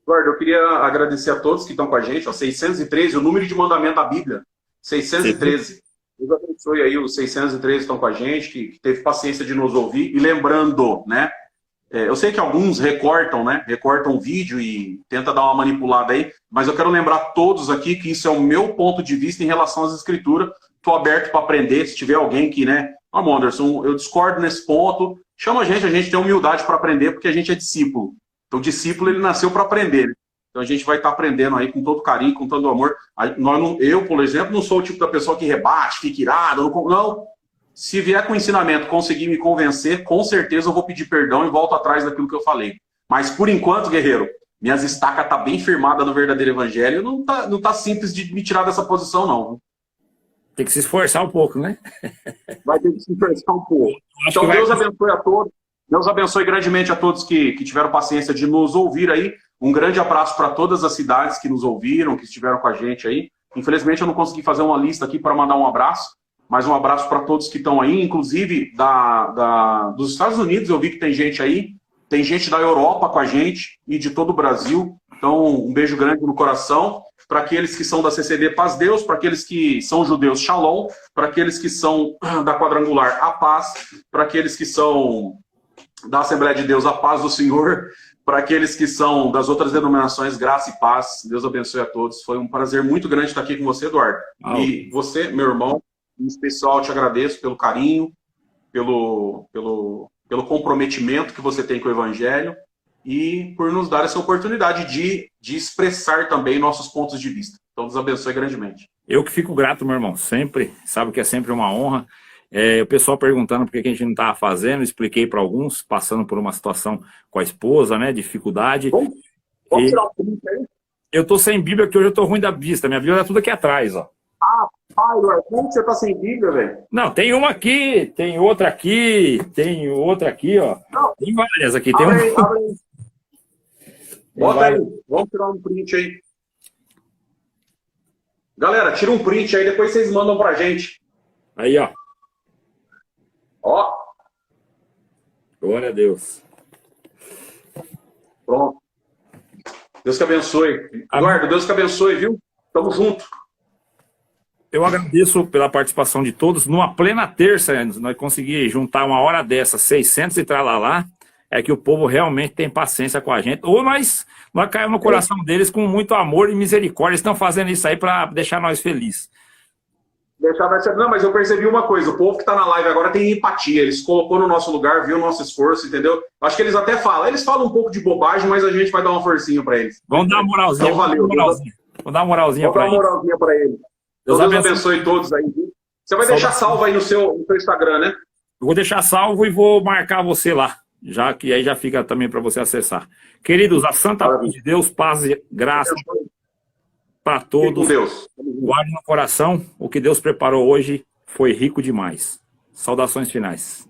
Eduardo, eu queria agradecer a todos que estão com a gente. Ó, 613, o número de mandamento da Bíblia. 613. Deus abençoe aí os 613 que estão com a gente, que teve paciência de nos ouvir. E lembrando, né? Eu sei que alguns recortam, né? Recortam o vídeo e tenta dar uma manipulada aí, mas eu quero lembrar todos aqui que isso é o meu ponto de vista em relação às escrituras. Estou aberto para aprender. Se tiver alguém que, né? Anderson, eu discordo nesse ponto. Chama a gente tem humildade para aprender, porque a gente é discípulo. Então, o discípulo, ele nasceu para aprender. Né? Então, a gente vai estar aprendendo aí com todo carinho, com todo amor. Eu, por exemplo, não sou o tipo da pessoa que rebate, fica irado. Não. Se vier com ensinamento, conseguir me convencer, com certeza eu vou pedir perdão e volto atrás daquilo que eu falei. Mas, por enquanto, guerreiro, minhas estacas estão bem firmadas no verdadeiro evangelho. Não tá simples de me tirar dessa posição, não. Tem que se esforçar um pouco, né? Vai ter que se esforçar um pouco. Então, Deus abençoe a todos. Deus abençoe grandemente a todos que tiveram paciência de nos ouvir aí. Um grande abraço para todas as cidades que nos ouviram, que estiveram com a gente aí. Infelizmente, eu não consegui fazer uma lista aqui para mandar um abraço. Mas um abraço para todos que estão aí, inclusive dos Estados Unidos, eu vi que tem gente aí, tem gente da Europa com a gente e de todo o Brasil. Então, um beijo grande no coração. Para aqueles que são da CCD Paz Deus, para aqueles que são judeus, Shalom, para aqueles que são da Quadrangular, a paz, para aqueles que são da Assembleia de Deus, a paz do Senhor, para aqueles que são das outras denominações, graça e paz. Deus abençoe a todos. Foi um prazer muito grande estar aqui com você, Eduardo. E você, meu irmão, em especial, te agradeço pelo carinho, pelo comprometimento que você tem com o Evangelho e por nos dar essa oportunidade de expressar também nossos pontos de vista. Então, Deus abençoe grandemente. Eu que fico grato, meu irmão, sempre, sabe que é sempre uma honra. O pessoal perguntando por que a gente não estava fazendo, expliquei para alguns, passando por uma situação com a esposa, né, dificuldade. Vamos tirar o print aí? Eu tô sem Bíblia, porque hoje eu tô ruim da vista, minha Bíblia tá tudo aqui atrás, ó. Ah, pai, como que você tá sem Bíblia, velho? Não, tem uma aqui, tem outra aqui, ó. Não. Tem várias aqui. Abre aí, abre aí. Bota várias. aí, vamos tirar um print aí. Galera, tira um print aí, depois vocês mandam pra gente. Aí, ó. Ó. Glória a Deus. Pronto. Deus que abençoe. Eduardo, Deus que abençoe, viu? Tamo junto. Eu agradeço pela participação de todos. Numa plena terça, nós conseguimos juntar uma hora dessa, 600 e tralalá. É que o povo realmente tem paciência com a gente. Ou nós caímos no coração deles com muito amor e misericórdia. Eles estão fazendo isso aí para deixar nós felizes. Não, mas eu percebi uma coisa. O povo que está na live agora tem empatia. Eles colocou no nosso lugar, viu o nosso esforço, entendeu? Acho que eles até falam. Eles falam um pouco de bobagem, mas a gente vai dar uma forcinha para eles. Vamos dar uma moralzinha. Então, valeu. Vamos dar uma moralzinha para eles. Deus abençoe todos aí. Viu? Você vai deixar salvo aí no seu Instagram, né? Eu vou deixar salvo e vou marcar você lá. Já que aí já fica também para você acessar. Queridos, a santa paz de Deus, paz e graça para todos. Deus. Guarde no coração, o que Deus preparou hoje foi rico demais. Saudações finais.